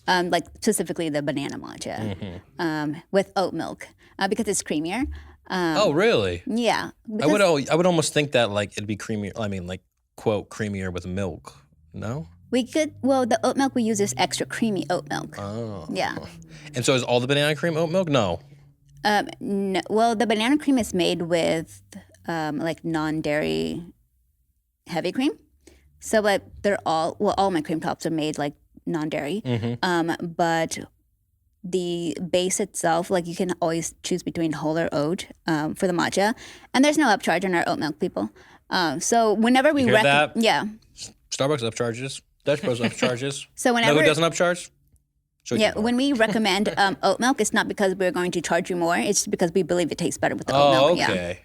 like specifically the banana matcha with oat milk because it's creamier. Oh, really? Yeah. I would almost think that like it'd be creamier. I mean, like quote creamier with milk. No. The oat milk we use is extra creamy oat milk. Oh. Yeah. And so is all the banana cream oat milk? No. No. Well, the banana cream is made with like non-dairy heavy cream. So like all my cream tops are made like non-dairy. But the base itself, like you can always choose between whole or oat for the matcha. And there's no upcharge on our oat milk, people. So whenever we that? Yeah. Starbucks upcharges. Dutch Bros upcharges. So whenever who doesn't upcharge? When we recommend oat milk, it's not because we're going to charge you more. It's because we believe it tastes better with the oat milk. Oh, okay. Yeah.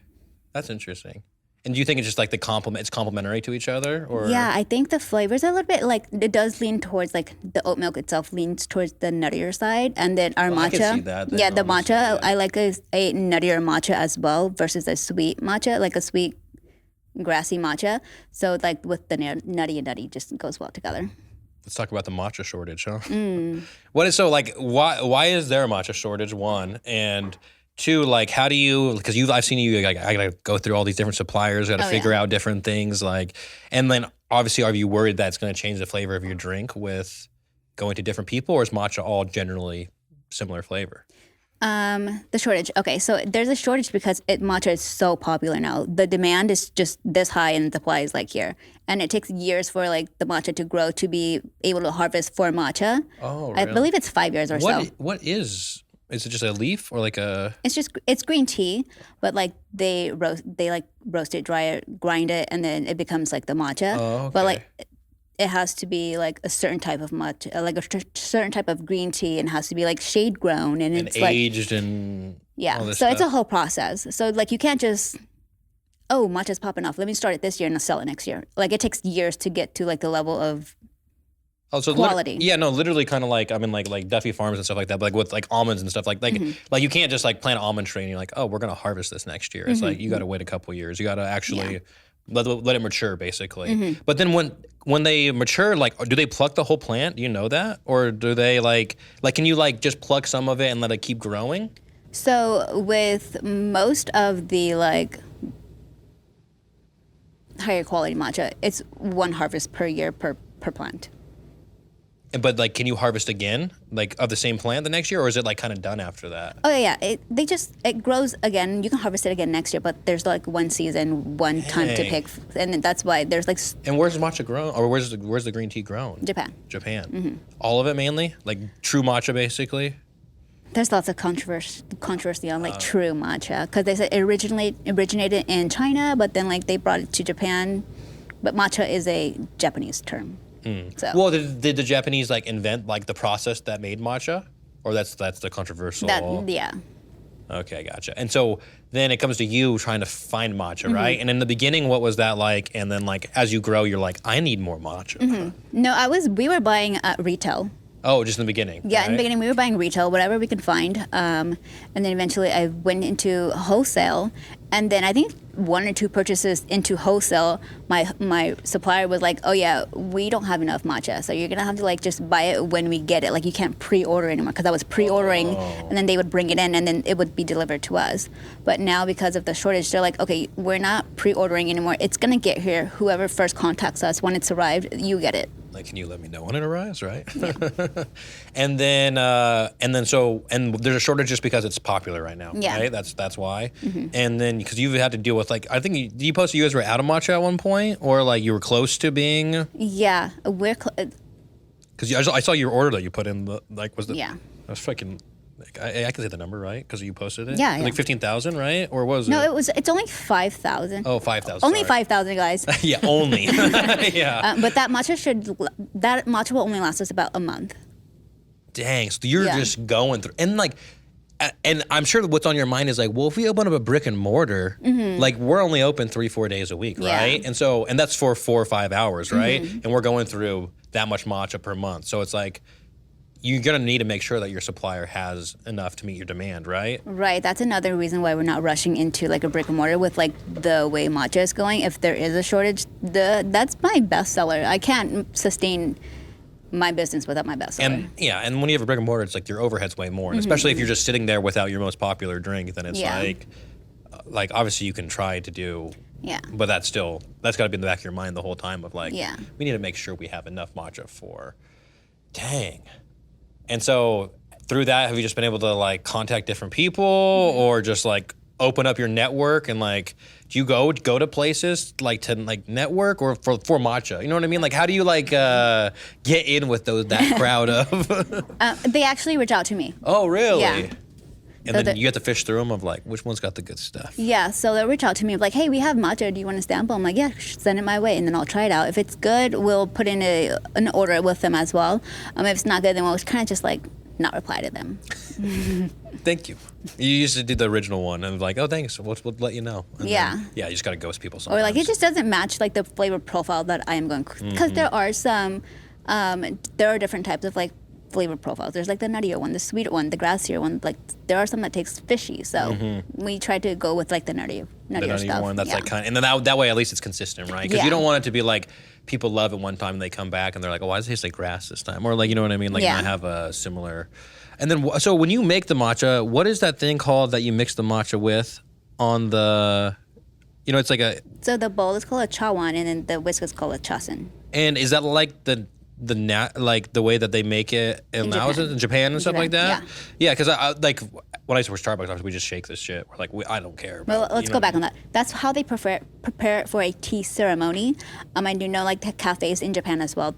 That's interesting. And do you think it's just like it's complementary to each other? Or? Yeah, I think the flavors are a little bit like, it does lean towards like the oat milk itself leans towards the nuttier side. And then our matcha. I can see that. Yeah, the matcha, yeah. I like a nuttier matcha as well versus a sweet matcha, like a sweet grassy matcha. So like with the nutty just goes well together. Let's talk about the matcha shortage, huh? Why is there a matcha shortage, one? And two, like, how do you, because I've seen you, like, I gotta go through all these different suppliers, gotta figure out different things, like, and then obviously, are you worried that it's gonna change the flavor of your drink with going to different people, or is matcha all generally similar flavor? The shortage. Okay, so there's a shortage because matcha is so popular now. The demand is just this high and the supply is like here. And it takes years for like the matcha to grow to be able to harvest for matcha. Oh, really? I believe it's 5 years or so. What is it just a leaf or like a? It's green tea, but like they roast it, dry it, grind it, and then it becomes like the matcha. Oh, okay. But like it has to be like a certain type of matcha, like a certain type of green tea, and has to be like shade grown and it's aged and all this so stuff. It's a whole process. So like you can't just matcha's popping off. Let me start it this year and I'll sell it next year. Like it takes years to get to like the level of Oh, so quality. Yeah, no, literally kind of like I'm in like Duffy Farms and stuff like that, but like with like almonds and stuff like you can't just like plant an almond tree and you're like, oh, we're gonna harvest this next year. It's like you got to wait a couple years. You got to actually let it mature, basically. But then when they mature, like, do they pluck the whole plant? Do you know that, or do they like can you like just pluck some of it and let it keep growing? So with most of the like higher quality matcha, it's one harvest per year per plant. But like, can you harvest again, like of the same plant the next year, or is it like kind of done after that? Oh yeah, it grows again. You can harvest it again next year, but there's like one season, one time to pick, and that's why there's like. And where's matcha grown, or where's the green tea grown? Japan. Japan. All of it mainly, like true matcha, basically. There's lots of controversy on like true matcha because they said it originated in China, but then like they brought it to Japan. But matcha is a Japanese term. So. Well, did the Japanese like invent like the process that made matcha, or that's the controversial? Yeah. Okay, gotcha. And so then it comes to you trying to find matcha, right? And in the beginning, what was that like? And then like as you grow, you're like, I need more matcha. No, we were buying at retail. Oh, just in the beginning. Yeah, right? in the beginning we were buying retail, whatever we could find, and then eventually I went into wholesale, and then I think 1 or 2 purchases into wholesale, my supplier was like, "Oh yeah, we don't have enough matcha, so you're gonna have to like just buy it when we get it. Like you can't pre-order anymore." Because I was pre-ordering, and then they would bring it in, and then it would be delivered to us. But now because of the shortage, they're like, "Okay, we're not pre-ordering anymore. It's gonna get here. Whoever first contacts us when it's arrived, you get it." Like, can you let me know when it arrives, right? Yeah. and then there's a shortage just because it's popular right now, right? That's why. And then because you've had to deal with like, I think you posted you guys were out of matcha at one point, or like you were close to being. Yeah, because I saw your order that you put in the Yeah. I was freaking. Like, I can say the number, right? Because you posted it? Yeah. Like 15,000, right? Or was it? No, it's only 5,000. Oh, 5,000. Only 5,000, guys. Yeah, only. Yeah. But that matcha will only last us about a month. Dang, so you're just going through, and like, and I'm sure what's on your mind is like, well, if we open up a brick and mortar, like we're only open 3-4 days a week, right? And that's for 4 or 5 hours, right? And we're going through that much matcha per month. So it's like, you're going to need to make sure that your supplier has enough to meet your demand, right? Right. That's another reason why we're not rushing into like a brick and mortar with like the way matcha is going. If there is a shortage, that's my best seller. I can't sustain my business without my best seller. And when you have a brick and mortar, it's like your overhead's way more. And especially if you're just sitting there without your most popular drink, then it's like obviously you can try to do. Yeah. But that's got to be in the back of your mind the whole time of like, we need to make sure we have enough matcha for. Dang. And so through that, have you just been able to like contact different people or just like open up your network and like, do you go to places like to like network or for matcha? You know what I mean? Like, how do you like get in with that crowd of? They actually reach out to me. Oh, really? Yeah. And then you have to fish through them of like, which one's got the good stuff? Yeah, so they'll reach out to me of like, hey, we have matcha. Do you want a sample? I'm like, yeah, send it my way, and then I'll try it out. If it's good, we'll put in an order with them as well. If it's not good, then we'll kind of just like not reply to them. Thank you. You used to do the original one and like, oh, thanks. We'll let you know. And then, you just got to ghost people sometimes. Or like, it just doesn't match like the flavor profile that I am going, because there are some, there are different types of like flavor profiles. There's like the nuttier one, the sweeter one, the grassier one. Like there are some that tastes fishy. So we try to go with like the nuttier stuff. One that's like kind of, and then that way at least it's consistent, right? Because you don't want it to be like people love it one time and they come back and they're like, oh, why does it taste like grass this time? Or like, you know what I mean? Like not have a similar. And then so when you make the matcha, what is that thing called that you mix the matcha with on the? You know, it's like a. So the bowl is called a chawan, and then the whisk is called a chasen. And is that like like the way that they make it in Japan and stuff like that? Yeah, because I like when I used to work Starbucks, we just shake this shit. We're like, I don't care. Well, let's go back on that. That's how they prepare it for a tea ceremony. I do know like the cafes in Japan as well.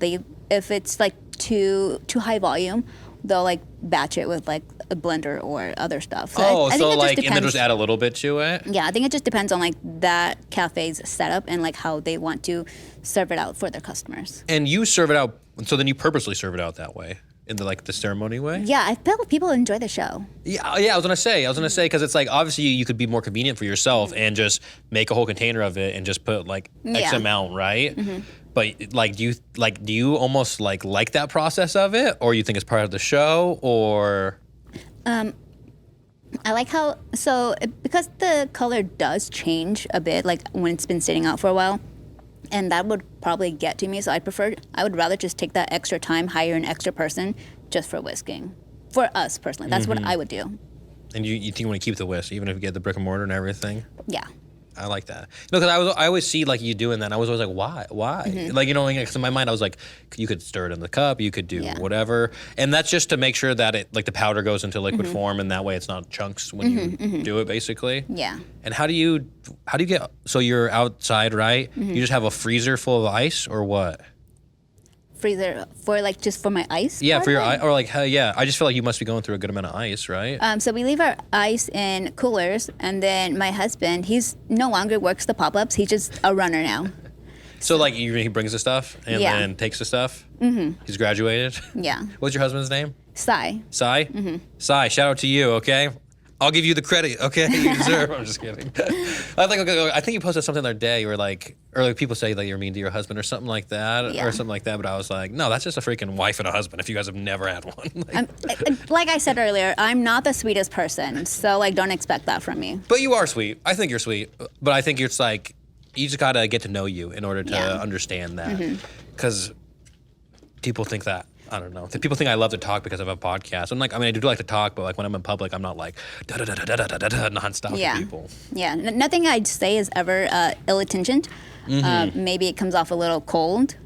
If it's like too high volume, they'll like batch it with like a blender or other stuff. So I think like and then just add a little bit to it. Yeah, I think it just depends on like that cafe's setup and like how they want to serve it out for their customers. And you serve it out, so then you purposely serve it out that way in the ceremony way. Yeah, I feel people enjoy the show. Yeah. I was gonna say because it's like obviously you could be more convenient for yourself and just make a whole container of it and just put like X amount, right? But like, do you almost like that process of it, or you think it's part of the show, or? I like how, because the color does change a bit, like when it's been sitting out for a while, and that would probably get to me. So I would rather just take that extra time, hire an extra person just for whisking. For us personally, that's what I would do. And you think you want to keep the whisk, even if you get the brick and mortar and everything? Yeah. I like that. No, because I always see like you doing that. And I was always like, why? Like, you know, like, in my mind, I was like, you could stir it in the cup, you could do whatever, and that's just to make sure that it like the powder goes into liquid form, and that way it's not chunks when you do it, basically. Yeah. And how do you get? So you're outside, right? You just have a freezer full of ice, or what? Freezer for like just for my ice? Yeah, for your part? ice, or like yeah. I just feel like you must be going through a good amount of ice, right? So we leave our ice in coolers, and then my husband, he's no longer works the pop-ups. He's just a runner now. So like he brings the stuff and then takes the stuff. He's graduated. Yeah. What's your husband's name? Sai. Sai? Sai, shout out to you, okay? I'll give you the credit, okay? You deserve. I'm just kidding. I think you posted something the other day where like people say that you're mean to your husband or something like that, or something like that. But I was like, no, that's just a freaking wife and a husband. If you guys have never had one, Like I said earlier, I'm not the sweetest person, so like don't expect that from me. but you are sweet. I think you're sweet, but I think it's like you just gotta get to know you in order to understand that, because people think that. I don't know. People think I love to talk because I have a podcast. I'm like, I mean, I do like to talk, but like when I'm in public, I'm not like nonstop with people. Yeah. Nothing I'd say is ever ill-intentioned. Maybe it comes off a little cold,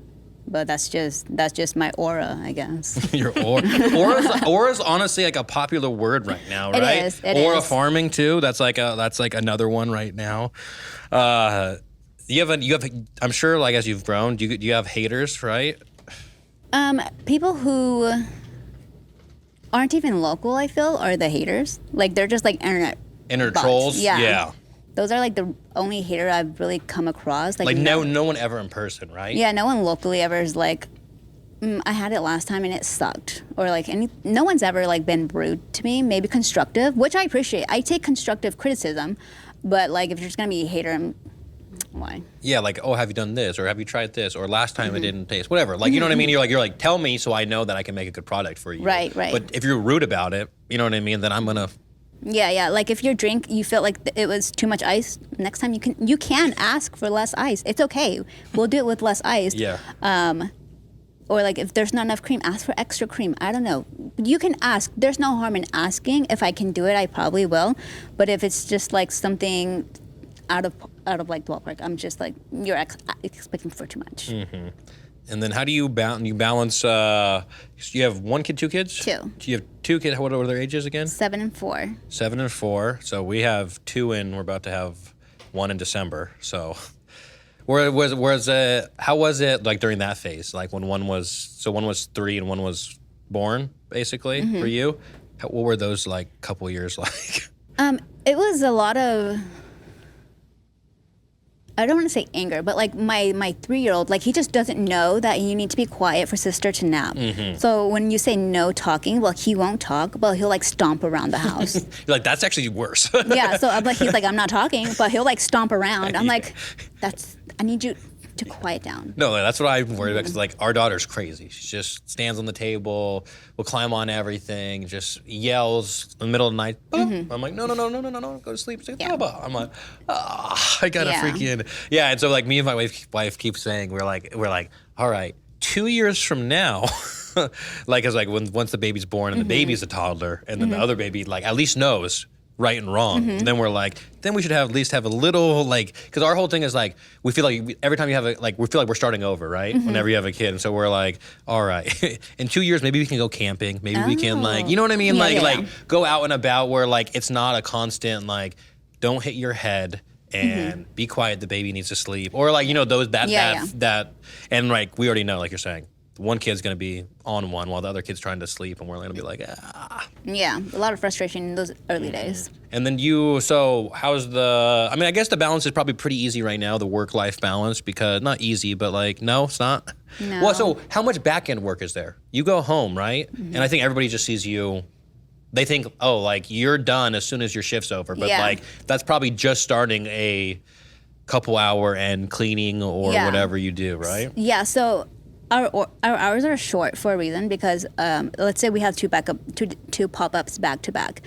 but that's just my aura, I guess. Your aura. Aura's honestly like a popular word right now, right? It is. Aura farming too. That's like another one right now. You have. I'm sure, like as you've grown, do you have haters, right? People who aren't even local, I feel, are the haters. Like they're just like internet bots. Trolls. Yeah. Those are like the only hater I've really come across. Like no one ever in person, right? Yeah, no one locally ever is like, I had it last time and it sucked, or like no one's ever like been rude to me. Maybe constructive, which I appreciate. I take constructive criticism, but like if you're just gonna be a hater, why? Yeah, like, oh, have you done this, or have you tried this, or last time it didn't taste, whatever. Like, you know what I mean? You're like, tell me so I know that I can make a good product for you. Right. But if you're rude about it, you know what I mean? Then I'm gonna. Yeah. Like if your drink you felt like it was too much ice, next time you can ask for less ice. It's okay. We'll do it with less ice. Yeah. Or like if there's not enough cream, ask for extra cream. I don't know. You can ask. There's no harm in asking. If I can do it, I probably will. But if it's just like something out of like the ballpark, I'm just like, you're expecting for too much. And then how do you balance? You have one kid, two kids? Two. You have two kids. What are their ages again? 7 and 4. 7 and 4. So we have 2 in. We're about to have 1 in December. So, how was it like during that phase? Like when one was 3 and one was born, basically for you. What were those like couple years like? It was a lot of, I don't want to say anger, but like my 3-year-old, like he just doesn't know that you need to be quiet for sister to nap. So when you say no talking, well, he won't talk, but he'll like stomp around the house. You're like, that's actually worse. Yeah, so he's like, I'm not talking, but he'll like stomp around. I'm like, I need you to quiet down. No, that's what I'm worried about, because like our daughter's crazy. She just stands on the table, will climb on everything, just yells in the middle of the night. I'm like, no, go to sleep. I'm like, I gotta freaking and so like me and my wife keep saying we're like, all right, 2 years from now. Like it's like once the baby's born and the baby's a toddler, and then the other baby like at least knows right and wrong. And then we're like, then we should at least have a little like, because our whole thing is like, we feel like every time you have we feel like we're starting over, right? Whenever you have a kid. And so we're like, all right, in 2 years, maybe we can go camping. Maybe we can like, you know what I mean? Like go out and about where like, it's not a constant, like, don't hit your head and be quiet. The baby needs to sleep. Or like, you know, that, and like, we already know, like you're saying, one kid's going to be on one while the other kid's trying to sleep, and we're going to be like, Yeah, a lot of frustration in those early days. And then how's I guess the balance is probably pretty easy right now, the work-life balance, because not easy, but like, no, it's not. No. Well, so how much back-end work is there? You go home, right? And I think everybody just sees you, they think, oh, like you're done as soon as your shift's over, but like that's probably just starting a couple hour and cleaning or whatever you do, right? Yeah. So our hours are short for a reason because let's say we have two pop-ups back to back.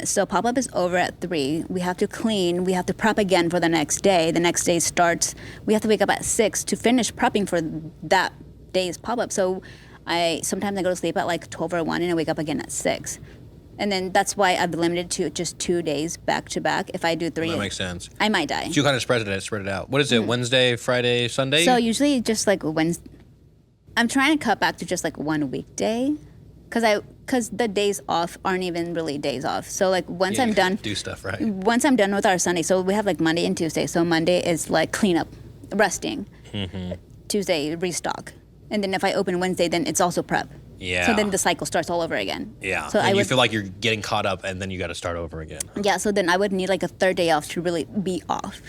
So pop-up is over at 3. We have to clean. We have to prep again for the next day. The next day starts. We have to wake up at 6 to finish prepping for that day's pop-up. So sometimes I go to sleep at like 12 or 1 and I wake up again at 6. And then that's why I've limited to just 2 days back to back. If I do 3, that makes sense. I might die. So you kind of spread it out. What is it? Wednesday, Friday, Sunday? So usually just like Wednesday. I'm trying to cut back to just like 1 weekday. Because the days off aren't even really days off. So like once I'm done, do stuff, right? Once I'm done with our Sunday, so we have like Monday and Tuesday. So Monday is like cleanup, resting. Tuesday restock, and then if I open Wednesday, then it's also prep. Yeah. So then the cycle starts all over again. Yeah. So and you feel like you're getting caught up, and then you got to start over again. Yeah. So then I would need like a third day off to really be off.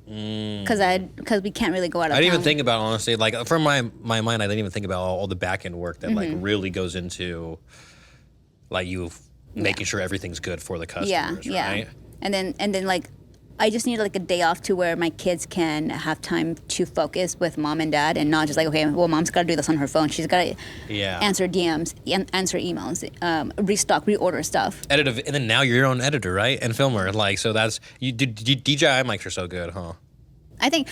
Because we can't really go out of town. I didn't even think about, honestly, like from my mind, I didn't even think about all the back end work that like really goes into like you making sure everything's good for the customers, right? And then like I just need like a day off to where my kids can have time to focus with mom and dad and not just like, okay, well, mom's got to do this on her phone. She's got to answer DMs, answer emails, restock, reorder stuff. And then now you're your own editor, right? And filmer. Like, so that's, DJI mics are so good, huh? I think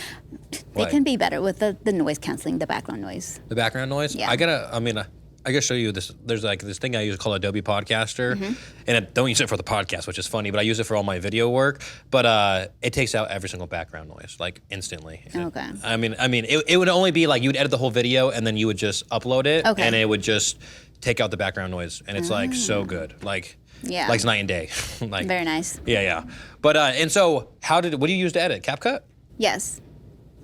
they can be better with the noise canceling, the background noise. The background noise? Yeah. I gotta show you this. There's like this thing I use called Adobe Podcaster, and I don't use it for the podcast, which is funny, but I use it for all my video work. But it takes out every single background noise, like instantly. Okay. It would only be like you would edit the whole video and then you would just upload it, and it would just take out the background noise, and it's like so good, like it's night and day. Like very nice. Yeah. But and so what do you use to edit? CapCut? Yes.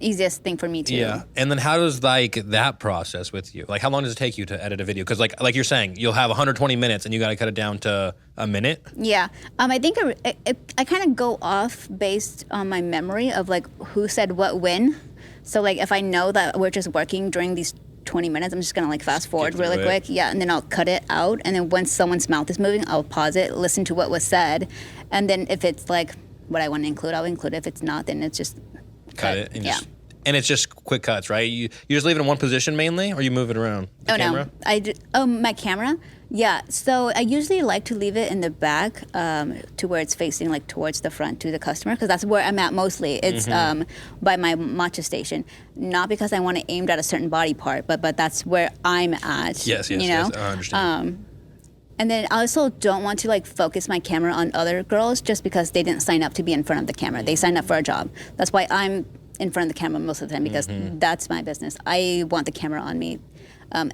Easiest thing for me too. Yeah, and then how does like that process with you? Like, how long does it take you to edit a video? Because like you're saying, you'll have 120 minutes, and you got to cut it down to a minute. Yeah, I think I kind of go off based on my memory of like who said what when. So like if I know that we're just working during these 20 minutes, I'm just gonna like fast forward really quick. Yeah, and then I'll cut it out, and then once someone's mouth is moving, I'll pause it, listen to what was said, and then if it's like what I want to include, I'll include. If it's not, then it's just cut it. And and it's just quick cuts, right? You just leave it in one position mainly, or you move it around? The camera? No, my camera. Yeah, so I usually like to leave it in the back to where it's facing like towards the front to the customer, because that's where I'm at mostly. It's by my MATCHA station, not because I want it aimed at a certain body part, but that's where I'm at. Yes, you know? yes, I understand. And then I also don't want to like focus my camera on other girls just because they didn't sign up to be in front of the camera. They signed up for a job. That's why I'm in front of the camera most of the time, because that's my business. I want the camera on me.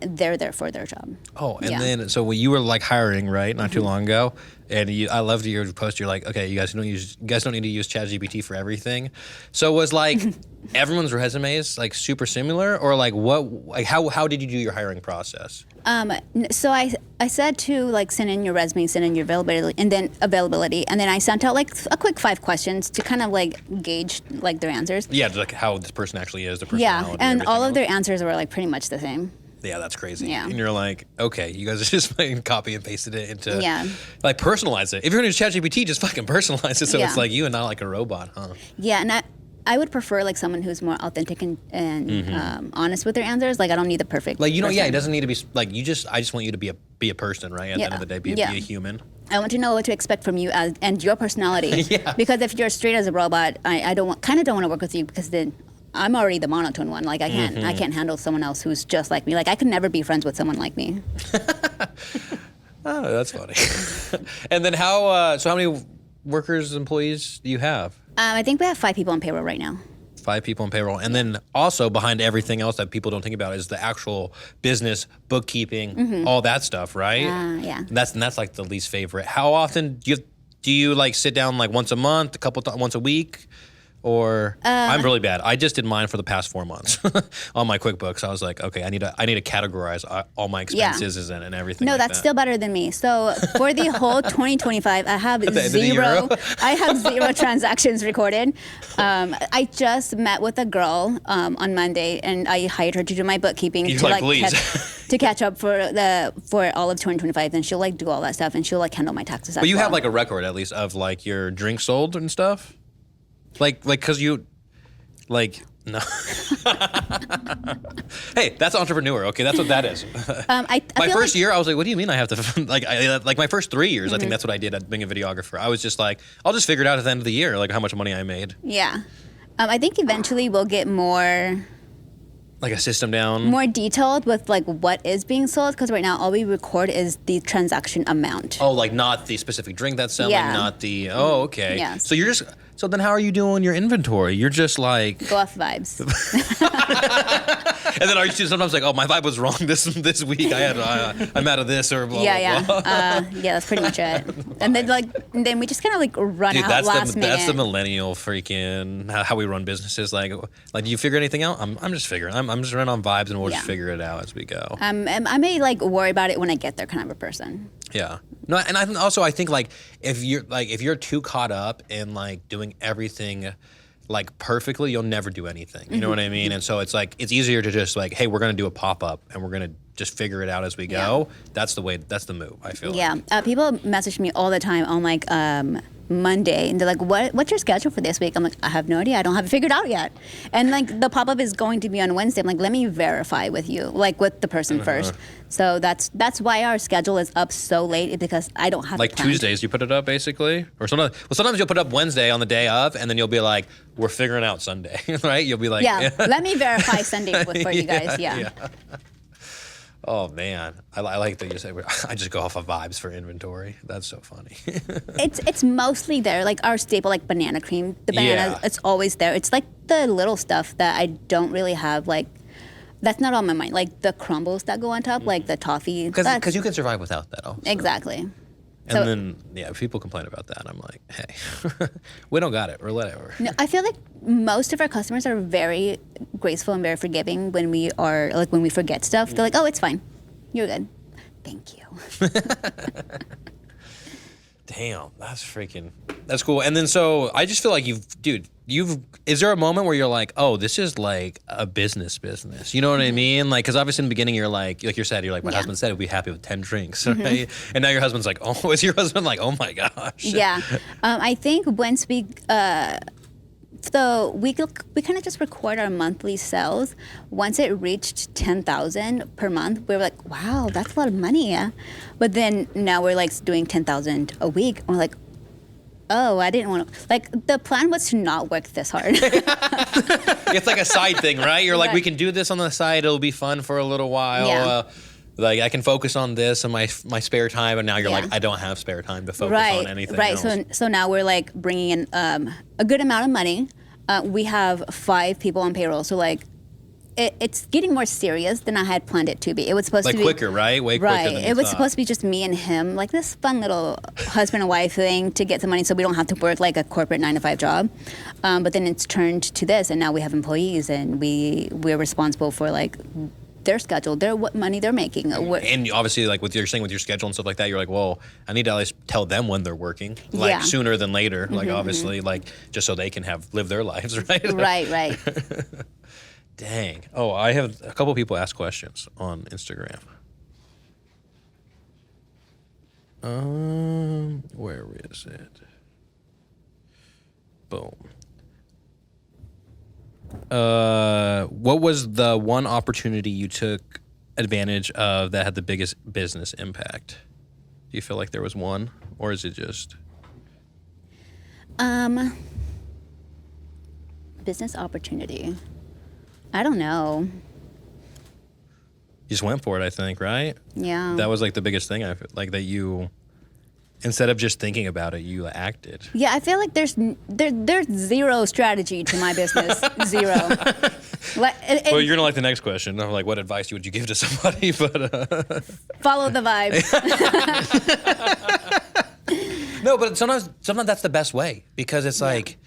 They're there for their job. Oh, and then so when you were like hiring, right, not too long ago, and I loved your post. You're like, okay, you guys don't need to use ChatGPT for everything. So was like everyone's resumes like super similar, or like how did you do your hiring process? So I said to like send in your resume, send in your availability, and then I sent out like a quick 5 questions to kind of like gauge like their answers. Yeah, like how this person actually is, the personality. Yeah, and all of their answers were like pretty much the same. Yeah, that's crazy. Yeah. And you're like, okay, you guys just fucking copy and pasted it into, like, personalize it. If you're going to use ChatGPT, just fucking personalize it so it's like you and not like a robot, huh? Yeah, and I would prefer like someone who's more authentic and honest with their answers. Like I don't need the perfect. Like person. Yeah, it doesn't need to be like I just want you to be a person, right? At the end of the day, be a human. I want to know what to expect from you and your personality. Because if you're straight as a robot, I don't want to work with you, because then I'm already the monotone one. Like I can't handle someone else who's just like me. Like I could never be friends with someone like me. Oh, that's funny. And then how many employees do you have? I think we have 5 people on payroll right now. 5 people on payroll. And then also behind everything else that people don't think about is the actual business, bookkeeping, all that stuff, right? Yeah. That's like the least favorite. How often do you like sit down like once a month, once a week? Or I'm really bad. I just did mine for the past 4 months on my QuickBooks. I was like, okay, I need to categorize all my expenses and everything. No, like that's that. still better than me. So for the whole 2025, I have zero. I have 0 transactions recorded. I just met with a girl on Monday, and I hired her to do my bookkeeping to catch up for all of 2025. And she'll like do all that stuff, and she'll like handle my taxes. But you have like a record at least of like your drinks sold and stuff. Like, cause you Like, no. Hey, that's entrepreneur. Okay, that's what that is. I My feel first like, year, I was like, what do you mean I have to, like my first 3 years, I think that's what I did at being a videographer. I was just like, I'll just figure it out at the end of the year, like how much money I made. yeah. I think eventually we'll get more Like a system down. more detailed with like what is being sold, because right now all we record is the transaction amount. Oh, like not the specific drink that's selling, Yeah. not the, oh, okay. Yes. So you're just, so then how are you doing your inventory? You're just like, Go off vibes. and then are you sometimes like, oh, my vibe was wrong this week. I'm out of this or blah, yeah, blah, yeah. blah. Yeah, that's pretty much it. And then we just kind of like run Dude, out last minute. that's the millennial freaking how we run businesses. Like do you figure anything out? I'm just figuring. I'm just running on vibes, and we'll just Yeah. figure it out as we go. And I may like worry about it when I get there, kind of a person. Yeah. No, and I think like if you're too caught up in like doing everything like perfectly, you'll never do anything. You know what I mean? And so it's like it's easier to just like, hey, we're gonna do a pop up and we're gonna just figure it out as we go. That's the way. That's the move. I feel. Like. Yeah, people message me all the time on like Monday, and they're like, "What's your schedule for this week?" I'm like, "I have no idea. I don't have it figured out yet." And like the pop up is going to be on Wednesday. I'm like, "Let me verify with you, like with the person first." So that's why our schedule is up so late, because I don't have Like it planned. Tuesdays, you put it up basically, or sometimes you'll put up Wednesday on the day of, and then you'll be like, "We're figuring out Sunday," right? You'll be like, Yeah, let me verify Sunday for you guys. Yeah. Oh man, I like that you say I just go off of vibes for inventory. That's so funny. It's mostly there, like our staple, like banana cream. The banana, Yeah. it's always there. It's like the little stuff that I don't really have, like, that's not on my mind. Like the crumbles that go on top, like the toffee. Because you can survive without that. Also. Exactly. And So- then people complain about that. I'm like, hey, we don't got it or whatever. No, I feel like most of our customers are very graceful and very forgiving when we are, like, when we forget stuff. They're like, "Oh, it's fine. You're good. Thank you." Damn, that's cool. And then so I just feel like is there a moment where you're like, oh, this is like a business? You know what I mean? Like, because obviously in the beginning you're like you said, my Yeah. husband said we'd be happy with 10 drinks, right? And now your husband's like, oh, is your husband like, oh my gosh? Yeah. I think once we, so we kind of just record our monthly sales. Once it reached 10,000 per month, we were like, wow, that's a lot of money. Yeah. But then now we're like doing 10,000 a week. And we're like, oh, I didn't want to, like, the plan was to not work this hard. It's like a side thing, right? You're like, Right. we can do this on the side. It'll be fun for a little while. Yeah. Like I can focus on this in my spare time, and now you're Yeah. like, I don't have spare time to focus right. on anything Right. else. So now we're like bringing in a good amount of money. We have 5 people on payroll. So like, it's getting more serious than I had planned it to be. It was supposed Like to be quicker, right? Way quicker right. than you It was thought. supposed to be just me and him, like this fun little husband and wife thing to get some money, so we don't have to work like a corporate 9-to-5 job. But then it's turned to this, and now we have employees, and we're responsible for like their schedule, what money they're making. And obviously, like with your schedule and stuff like that, you're like, well, I need to at least tell them when they're working, like Yeah. sooner than later. Like obviously, like just so they can live their lives, right? Right. Dang. Oh, I have a couple people ask questions on Instagram. Where is it? Boom. What was the one opportunity you took advantage of that had the biggest business impact? Do you feel like there was one, or is it just? Business opportunity. I don't know. You just went for it, I think, right? Yeah. That was like the biggest thing. I feel like that you, instead of just thinking about it, you acted. Yeah, I feel like there's zero strategy to my business. Zero. Like, Well, you're gonna like the next question. I'm like, what advice would you give to somebody? But follow the vibe. no, but sometimes that's the best way, because it's like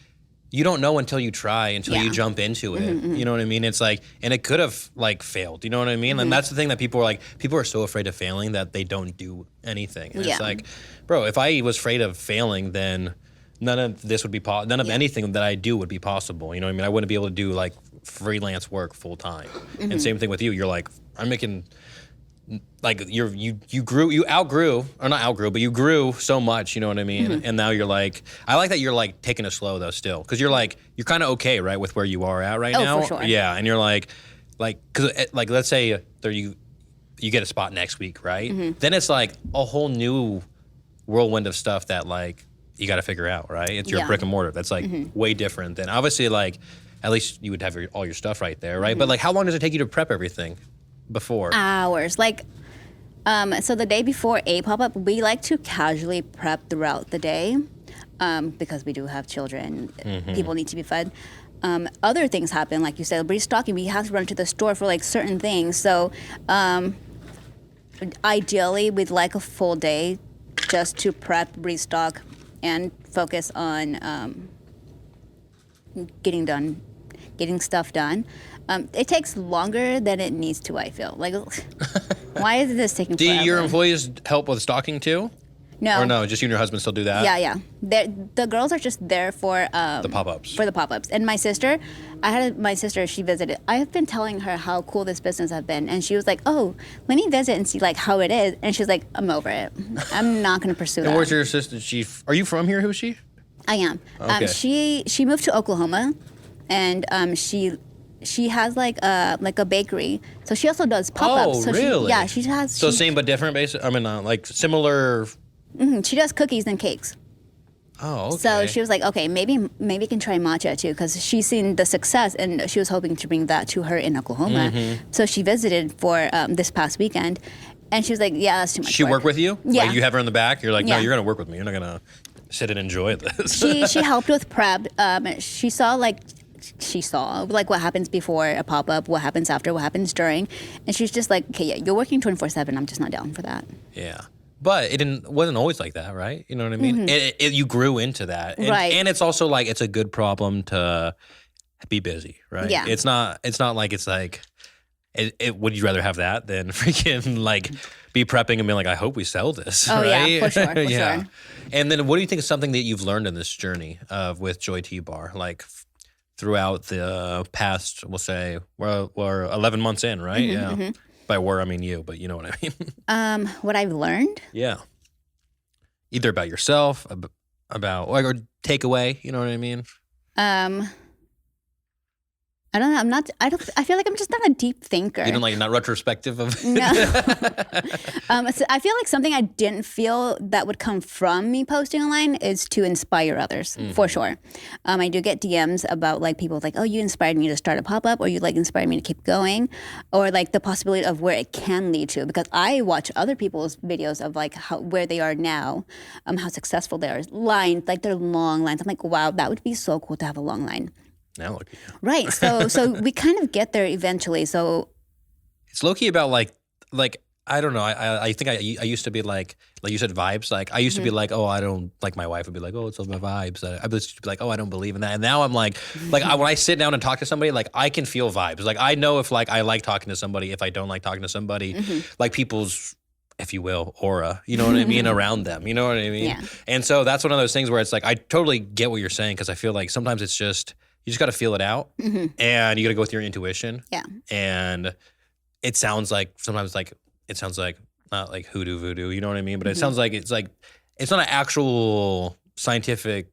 you don't know until you try, until you Yeah. jump into it. You know what I mean? It's like, and it could have like failed. You know what I mean? And that's the thing that people are so afraid of failing that they don't do anything. And Yeah. it's like, bro, if I was afraid of failing, then none of this would be none of anything that I do would be possible. You know what I mean? I wouldn't be able to do like freelance work full time. And same thing with you. You're like, I'm making like you outgrew, or not outgrew, but you grew so much, you know what I mean? And now you're like, I like that you're like taking it slow though still, because you're kind of okay, right, with where you are at right now. For sure. Yeah, and you're like, because like let's say you get a spot next week, right? Then it's like a whole new whirlwind of stuff that like you got to figure out, right? It's your brick and mortar. That's like way different than obviously like at least you would have all your stuff right there, right? But like how long does it take you to prep everything before? Hours. Like, so the day before a pop-up, we like to casually prep throughout the day because we do have children. People need to be fed. Other things happen, like you said, restocking. We have to run to the store for like certain things. So ideally, we'd like a full day just to prep, restock, and focus on getting stuff done. It takes longer than it needs to, I feel. Like, why is this taking forever? Do your employees help with stocking too? No. Or no, just you and your husband still do that? Yeah. The girls are just there for the pop-ups. For the pop-ups. And my sister, she visited. I have been telling her how cool this business has been, and she was like, "Oh, let me visit and see like how it is." And she's like, "I'm over it. I'm not going to pursue that." And where's your sister? Are you from here, Hushee? I am. Okay. She moved to Oklahoma, and she has like a bakery. So she also does pop-ups. Oh, so really? She has. So same but different, basically. I mean, like similar. She does cookies and cakes. Oh, okay. So she was like, okay, maybe we can try matcha too, because she's seen the success and she was hoping to bring that to her in Oklahoma. So she visited for this past weekend, and she was like, yeah, that's too much She work. work with you? Yeah. Like you have her in the back? You're like, no, Yeah. you're going to work with me. You're not going to sit and enjoy this. She helped with prep. She saw what happens before a pop-up, what happens after, what happens during. And she's just like, okay, yeah, you're working 24/7. I'm just not down for that. Yeah. But wasn't always like that, right? You know what I mean? You grew into that. And, Right. And it's also like, it's a good problem to be busy, right? Yeah. It's not like, would you rather have that than freaking like be prepping and be like, I hope we sell this, Oh, right? yeah, for sure, for sure. And then what do you think is something that you've learned in this journey with Joy Tea Bar? Like throughout the past, we'll say, we're 11 months in, right? By we're, I mean you, but you know what I mean. What I've learned? Yeah. Either about yourself, about or takeaway, you know what I mean? I don't know. I feel like I'm just not a deep thinker. You don't like not retrospective of No. So I feel like something I didn't feel that would come from me posting online is to inspire others, for sure. I do get DMs about like people like, oh, you inspired me to start a pop-up, or you like inspired me to keep going, or like the possibility of where it can lead to, because I watch other people's videos of like where they are now, how successful they are, lines, like their long lines. I'm like, wow, that would be so cool to have a long line. now look at you. Right. So we kind of get there eventually. So It's low-key about like I don't know. I think I used to be like you said, vibes. Like I used to be like, oh, I don't, like my wife would be like, oh, it's all my vibes. I would just be like, oh, I don't believe in that. And now I'm like when I sit down and talk to somebody, like I can feel vibes. Like I know if like I like talking to somebody, if I don't like talking to somebody, like people's, if you will, aura, you know what I mean, around them. You know what I mean? Yeah. And so that's one of those things where it's like I totally get what you're saying, because I feel like sometimes it's just you just got to feel it out, and you got to go with your intuition. yeah. And it sounds like sometimes like it sounds like not like hoodoo voodoo, you know what I mean? But it sounds like it's not an actual scientific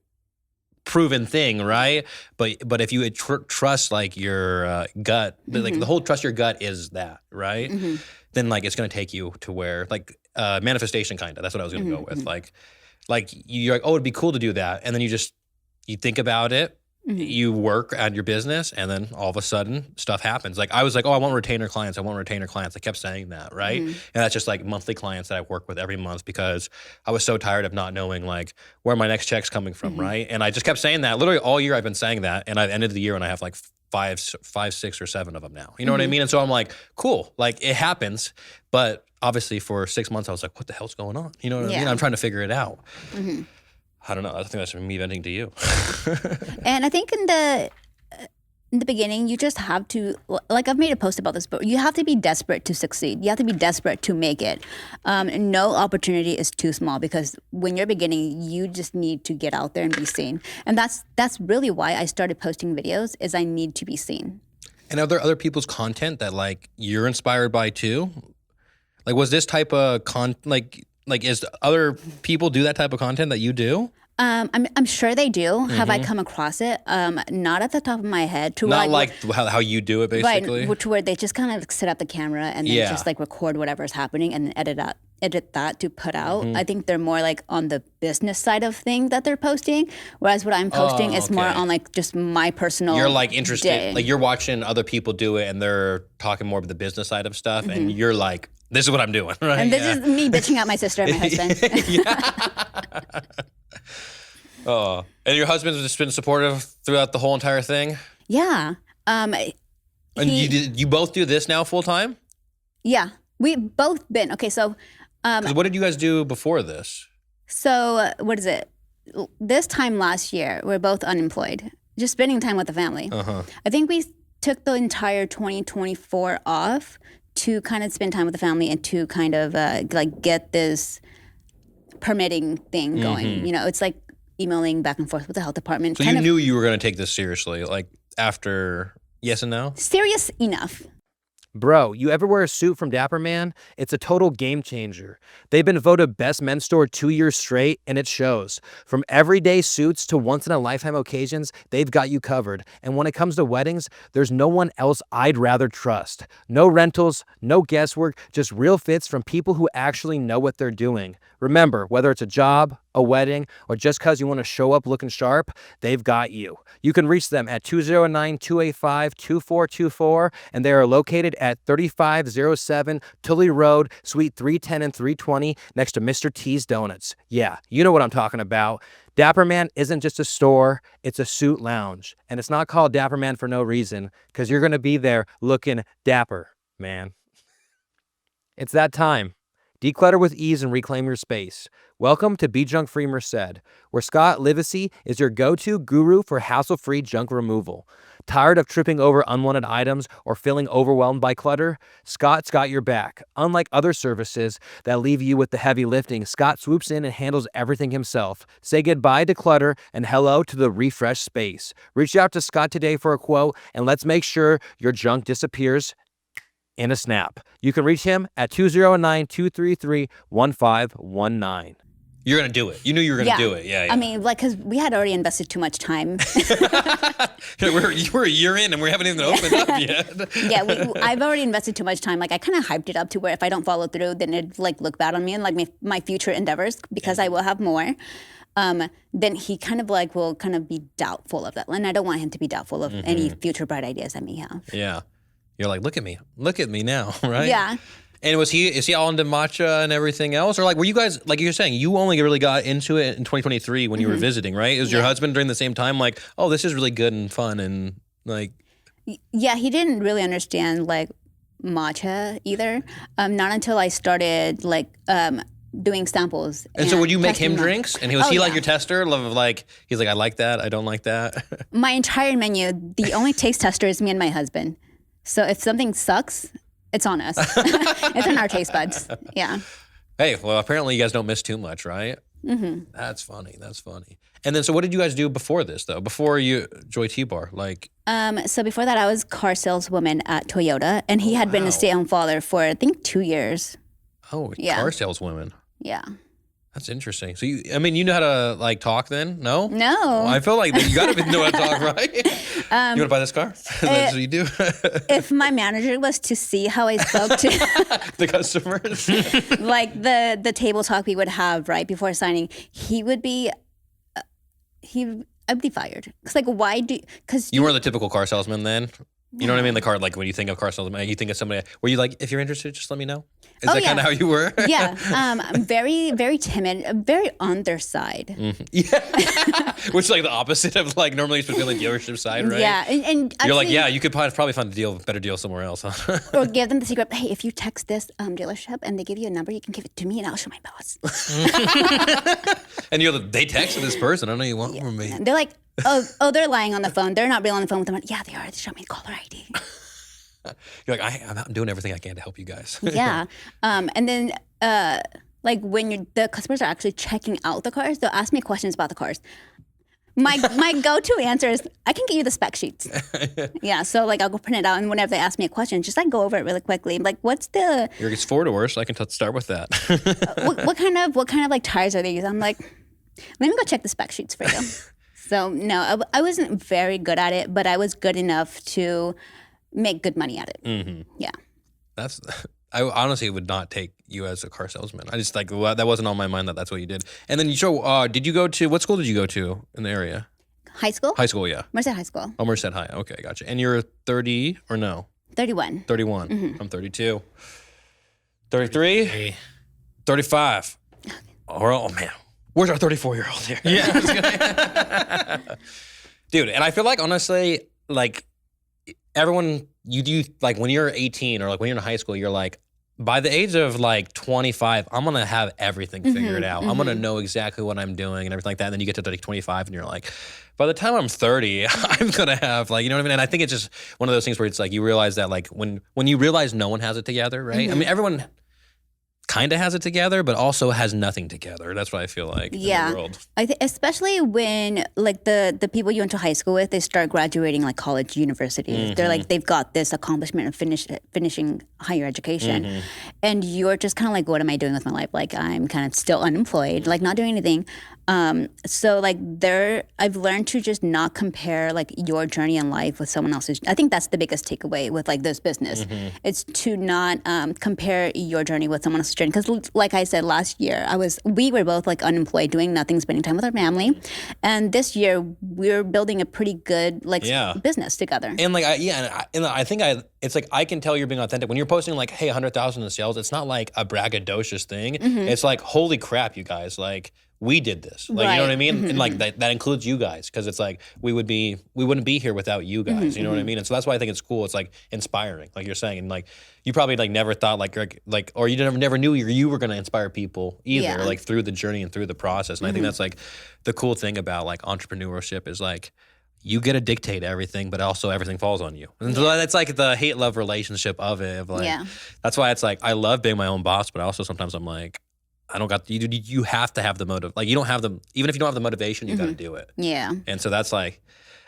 proven thing, right? But if you trust like your gut, like the whole trust your gut is that, right? Then like it's gonna take you to where like manifestation kind of. That's what I was gonna go with. Like you're like, oh, it'd be cool to do that, and then you think about it. You work at your business, and then all of a sudden stuff happens. Like I was like, oh, I want retainer clients. I kept saying that, right? And that's just like monthly clients that I work with every month, because I was so tired of not knowing like where my next check's coming from, right? And I just kept saying that. Literally all year I've been saying that, and I've ended the year and I have like five, 6 or 7 of them now. You know what I mean? And so I'm like, cool, like it happens. But obviously for 6 months I was like, what the hell's going on? You know what I mean? I'm trying to figure it out. I don't know. I think that's me venting to you. And I think in the beginning, you just have to, like I've made a post about this, but you have to be desperate to succeed. You have to be desperate to make it. No opportunity is too small, because when you're beginning, you just need to get out there and be seen. And that's really why I started posting videos, is I need to be seen. And are there other people's content that like you're inspired by too? Like, was this type of like is other people do that type of content that you do? I'm sure they do. Have I come across it? Not at the top of my head. To Not like how you do it, basically. Right, to where they just kind of like set up the camera and then just like record whatever's happening and then edit that to put out. I think they're more like on the business side of things that they're posting, whereas what I'm posting is more on like just my personal. You're like interested, day. like you're watching other people do it and they're talking more about the business side of stuff, and you're like, this is what I'm doing, right? And this is me bitching out my sister and my husband. Oh, and your husband's just been supportive throughout the whole entire thing? Yeah. And you both do this now full time? Yeah. We've both been. Okay, so. 'Cause what did you guys do before this? So, what is it? This time last year, we're both unemployed, just spending time with the family. I think we took the entire 2024 off to kind of spend time with the family and to kind of like get this permitting thing going. You know, it's like emailing back and forth with the health department. So you knew you were going to take this seriously, like after yes and no? Serious enough. Bro, you ever wear a suit from Dapper Man? It's a total game changer. They've been voted best men's store 2 years straight, and it shows. From everyday suits to once-in-a-lifetime occasions, they've got you covered. And when it comes to weddings, there's no one else I'd rather trust. No rentals, no guesswork, just real fits from people who actually know what they're doing. Remember, whether it's a job, a wedding, or just because you want to show up looking sharp, they've got you. You can reach them at 209-285-2424, and they are located at 3507 Tully Road, Suite 310 and 320, next to Mr. T's Donuts. Yeah, you know what I'm talking about. Dapper Man isn't just a store, it's a suit lounge. And it's not called Dapper Man for no reason, because you're going to be there looking dapper, man. It's that time. Declutter with ease and reclaim your space. Welcome to Be Junk Free Merced, where Scott Livesay is your go-to guru for hassle-free junk removal. Tired of tripping over unwanted items or feeling overwhelmed by clutter? Scott's got your back. Unlike other services that leave you with the heavy lifting, Scott swoops in and handles everything himself. Say goodbye to clutter and hello to the refreshed space. Reach out to Scott today for a quote, and let's make sure your junk disappears in a snap. You can reach him at 209-233-1519. You're going to do it. You knew you were going to do it. Yeah. I mean, like, because we had already invested too much time. we're a year in and we haven't even opened up yet. I've already invested too much time. Like, I kind of hyped it up to where if I don't follow through, then it'd like look bad on me and like my future endeavors, because I will have more. Then he kind of like will kind of be doubtful of that. And I don't want him to be doubtful of any future bright ideas I may have. Yeah. You're like, look at me now, right? Yeah. And is he all into matcha and everything else? Or like, were you guys, like you're saying, you only really got into it in 2023 when you were visiting, right? Is your husband during the same time like, oh, this is really good and fun and like? Yeah, he didn't really understand like matcha either. Not until I started like doing samples. And so would you make him testing them. Drinks? And was he like your tester? Of like, he's like, I like that, I don't like that. My entire menu, the only taste tester is me and my husband. So if something sucks, it's on us. It's on our taste buds. Yeah. Hey, well, apparently you guys don't miss too much, right? That's funny. And then, so what did you guys do before this, though? Before you Joy T-Bar, like? So before that, I was car saleswoman at Toyota, and he had been a stay-at-home father for I think 2 years. Oh, car saleswoman. Yeah. That's interesting. So you know how to like talk then? No? No. Well, I feel like you got to know how to talk, right? You want to buy this car? That's what you do. If my manager was to see how I spoke to the customers, like the table talk we would have right before signing, I'd be fired. Cause like because you weren't the typical car salesman then. You know what I mean? The car, like when you think of car salesman, you think of somebody. Were you like, if you're interested, just let me know? Is that kind of how you were? Yeah. I'm very, very timid. I'm very on their side. Yeah. Which is like the opposite of like normally you're supposed to be on the dealership side, right? Yeah. And actually, you're like, yeah, you could probably find a better deal somewhere else, huh? Or give them the secret. Hey, if you text this dealership and they give you a number, you can give it to me and I'll show my boss. And you're like, they texted this person. I don't know you want from me. And they're like, oh, they're lying on the phone. They're not real on the phone with them. Yeah, they are. They show me caller ID. You're like, I'm doing everything I can to help you guys. Yeah. And then like when the customers are actually checking out the cars, they'll ask me questions about the cars. My go-to answer is, I can get you the spec sheets. Yeah, so like I'll go print it out, and whenever they ask me a question, just like go over it really quickly. Like, what's the... It's 4-door, so I can start with that. what kind of like tires are they using? I'm like, let me go check the spec sheets for you. So no, I wasn't very good at it, but I was good enough to make good money at it. Mm-hmm. Yeah. I honestly would not take you as a car salesman. I just like, that wasn't on my mind that's what you did. And then did you go to, what school did you go to in the area? High school? High school, yeah. Merced High School. Oh, Merced High. Okay, gotcha. And you're 30 or no? 31. 31. Mm-hmm. I'm 32. 33? 35. Oh, man. Where's our 34-year-old here? Yeah. Dude, and I feel like, honestly, like, everyone, you do, like, when you're 18 or, like, when you're in high school, you're like, by the age of, like, 25, I'm going to have everything figured out. I'm going to know exactly what I'm doing and everything like that. And then you get to, like, 25, and you're like, by the time I'm 30, I'm going to have, like, you know what I mean? And I think it's just one of those things where it's like, you realize that, like, when you realize no one has it together, right? I mean, everyone kind of has it together, but also has nothing together. That's what I feel like in the world. I think especially when like the people you went to high school with, they start graduating like college, universities. They're like, they've got this accomplishment of finishing higher education. And you're just kind of like, what am I doing with my life? Like, I'm kind of still unemployed, like not doing anything. So like I've learned to just not compare like your journey in life with someone else's. I think that's the biggest takeaway with like this business. It's to not compare your journey with someone else's journey. Because like I said, last year we were both like unemployed, doing nothing, spending time with our family. And this year we're building a pretty good like business together. And like, I think it's like, I can tell you're being authentic. When you're posting like, hey, 100,000 in sales, it's not like a braggadocious thing. It's like, holy crap, you guys, like, we did this. Like, you know what I mean? And like that includes you guys, because it's like we wouldn't be here without you guys. You know what I mean? And so that's why I think it's cool. It's like inspiring, like you're saying. And like you probably like never thought like or you never knew you were going to inspire people either, like through the journey and through the process. And I think that's like the cool thing about like entrepreneurship is like you get to dictate everything, but also everything falls on you. And so that's like the hate-love relationship of it. Of like, that's why it's like I love being my own boss, but also sometimes I'm like, I don't got you have to have the motive. Like you don't have the, even if you don't have the motivation, you got to do it. Yeah. And so that's like,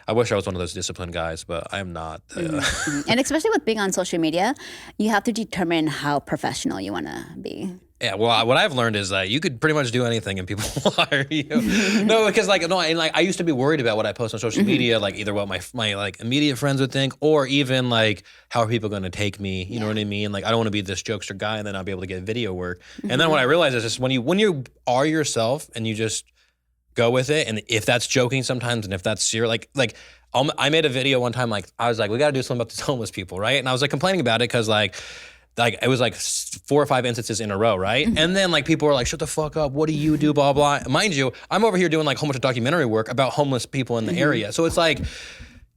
I wish I was one of those disciplined guys, but I'm not. And especially with being on social media, you have to determine how professional you want to be. Yeah, well, what I've learned is that you could pretty much do anything and people will hire you. No, because I used to be worried about what I post on social media, like either what my like immediate friends would think, or even like how are people going to take me? You know what I mean? Like I don't want to be this jokester guy and then not be able to get video work. And then what I realized is just when you are yourself and you just go with it, and if that's joking sometimes, and if that's serious, like I made a video one time, like I was like, we got to do something about these homeless people, right? And I was like complaining about it because like it was like 4 or 5 instances in a row, right? And then like people were like, shut the fuck up, what do you do, blah, blah. Mind you, I'm over here doing like a whole bunch of documentary work about homeless people in the area. So it's like,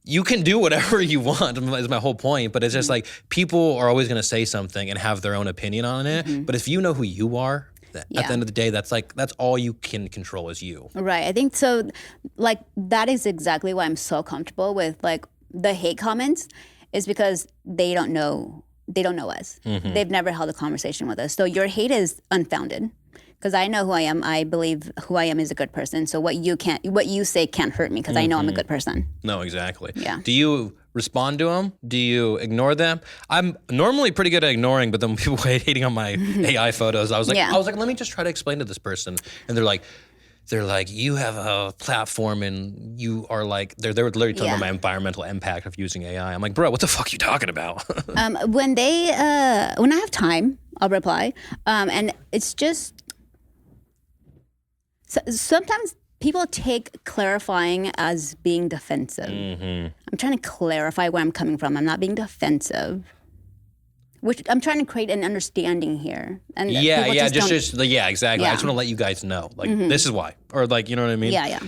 you can do whatever you want is my whole point, but it's just like people are always gonna say something and have their own opinion on it. But if you know who you are, at the end of the day, that's all you can control is you. Right, I think so. Like that is exactly why I'm so comfortable with like the hate comments, is because they don't know us. They've never held a conversation with us. So your hate is unfounded, because I know who I am. I believe who I am is a good person. So what you say can't hurt me, because I know I'm a good person. No, exactly. Yeah. Do you respond to them? Do you ignore them? I'm normally pretty good at ignoring, but then when people hating on my AI photos, I was like, let me just try to explain to this person. And they're like, you have a platform and you are like, they were literally talking about my environmental impact of using AI. I'm like, bro, what the fuck are you talking about? When I have time, I'll reply. And it's just, sometimes people take clarifying as being defensive. I'm trying to clarify where I'm coming from. I'm not being defensive. Which I'm trying to create an understanding here. And exactly. I just want to let you guys know, like, this is why, or like, you know what I mean? Yeah,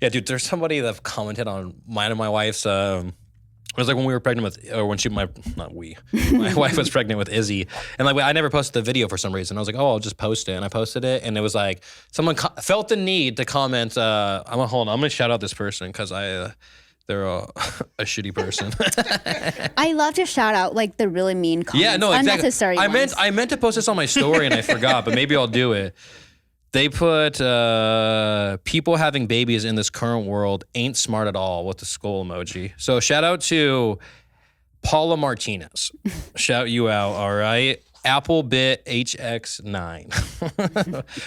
dude. There's somebody that commented on mine and my wife's. It was like when we were pregnant with, or when my wife was pregnant with Izzy, and like I never posted the video for some reason. I was like, I'll just post it, and I posted it, and it was like someone felt the need to comment. I'm gonna shout out this person because they're a shitty person. I love to shout out like the really mean comments. Yeah, no, exactly. Unnecessary ones. I meant to post this on my story and I forgot, but maybe I'll do it. They put people having babies in this current world ain't smart at all with the skull emoji. So shout out to Paula Martinez. Shout you out, all right? Applebit HX9.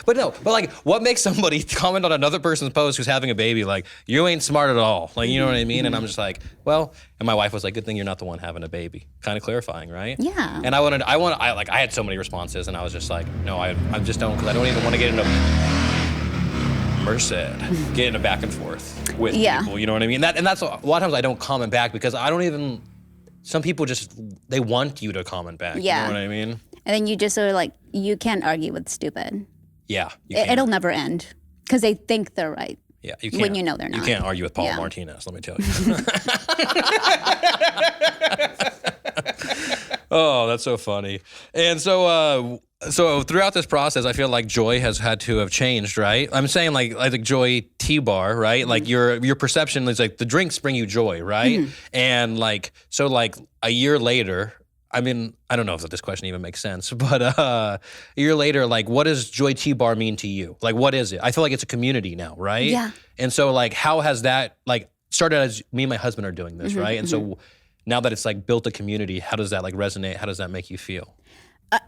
but like, what makes somebody comment on another person's post who's having a baby like, you ain't smart at all? Like, you know what I mean? And I'm just like, well, and my wife was like, good thing you're not the one having a baby. Kind of clarifying, right? Yeah. And I had so many responses, and I was just like, no, I just don't, because I don't even want to get into Merced, get into back and forth with people, you know what I mean? That's a lot of times I don't comment back because I don't even. Some people just, they want you to comment back. Yeah. You know what I mean? And then you just sort of like, you can't argue with stupid. Yeah. It'll never end because they think they're right. Yeah, you can't. When you know they're not. You can't argue with Paula Martinez, let me tell you. Oh, that's so funny. And so throughout this process, I feel like Joy has had to have changed, right? I'm saying like Joy T-Bar, right? Mm-hmm. Like your perception is like the drinks bring you joy, right? Mm-hmm. And like, so like a year later, I mean, I don't know if this question even makes sense, but a year later, like what does Joy T-Bar mean to you? Like what is it? I feel like it's a community now, right? Yeah. And so like how has that like started as me and my husband are doing this, right? And so now that it's like built a community, how does that like resonate? How does that make you feel?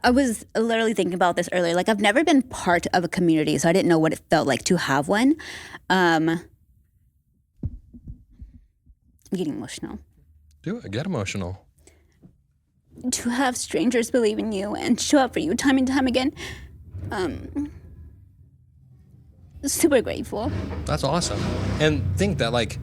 I was literally thinking about this earlier. Like I've never been part of a community, so I didn't know what it felt like to have one. I'm getting emotional. Do it. Get emotional. To have strangers believe in you and show up for you time and time again. Super grateful. That's awesome. And think that like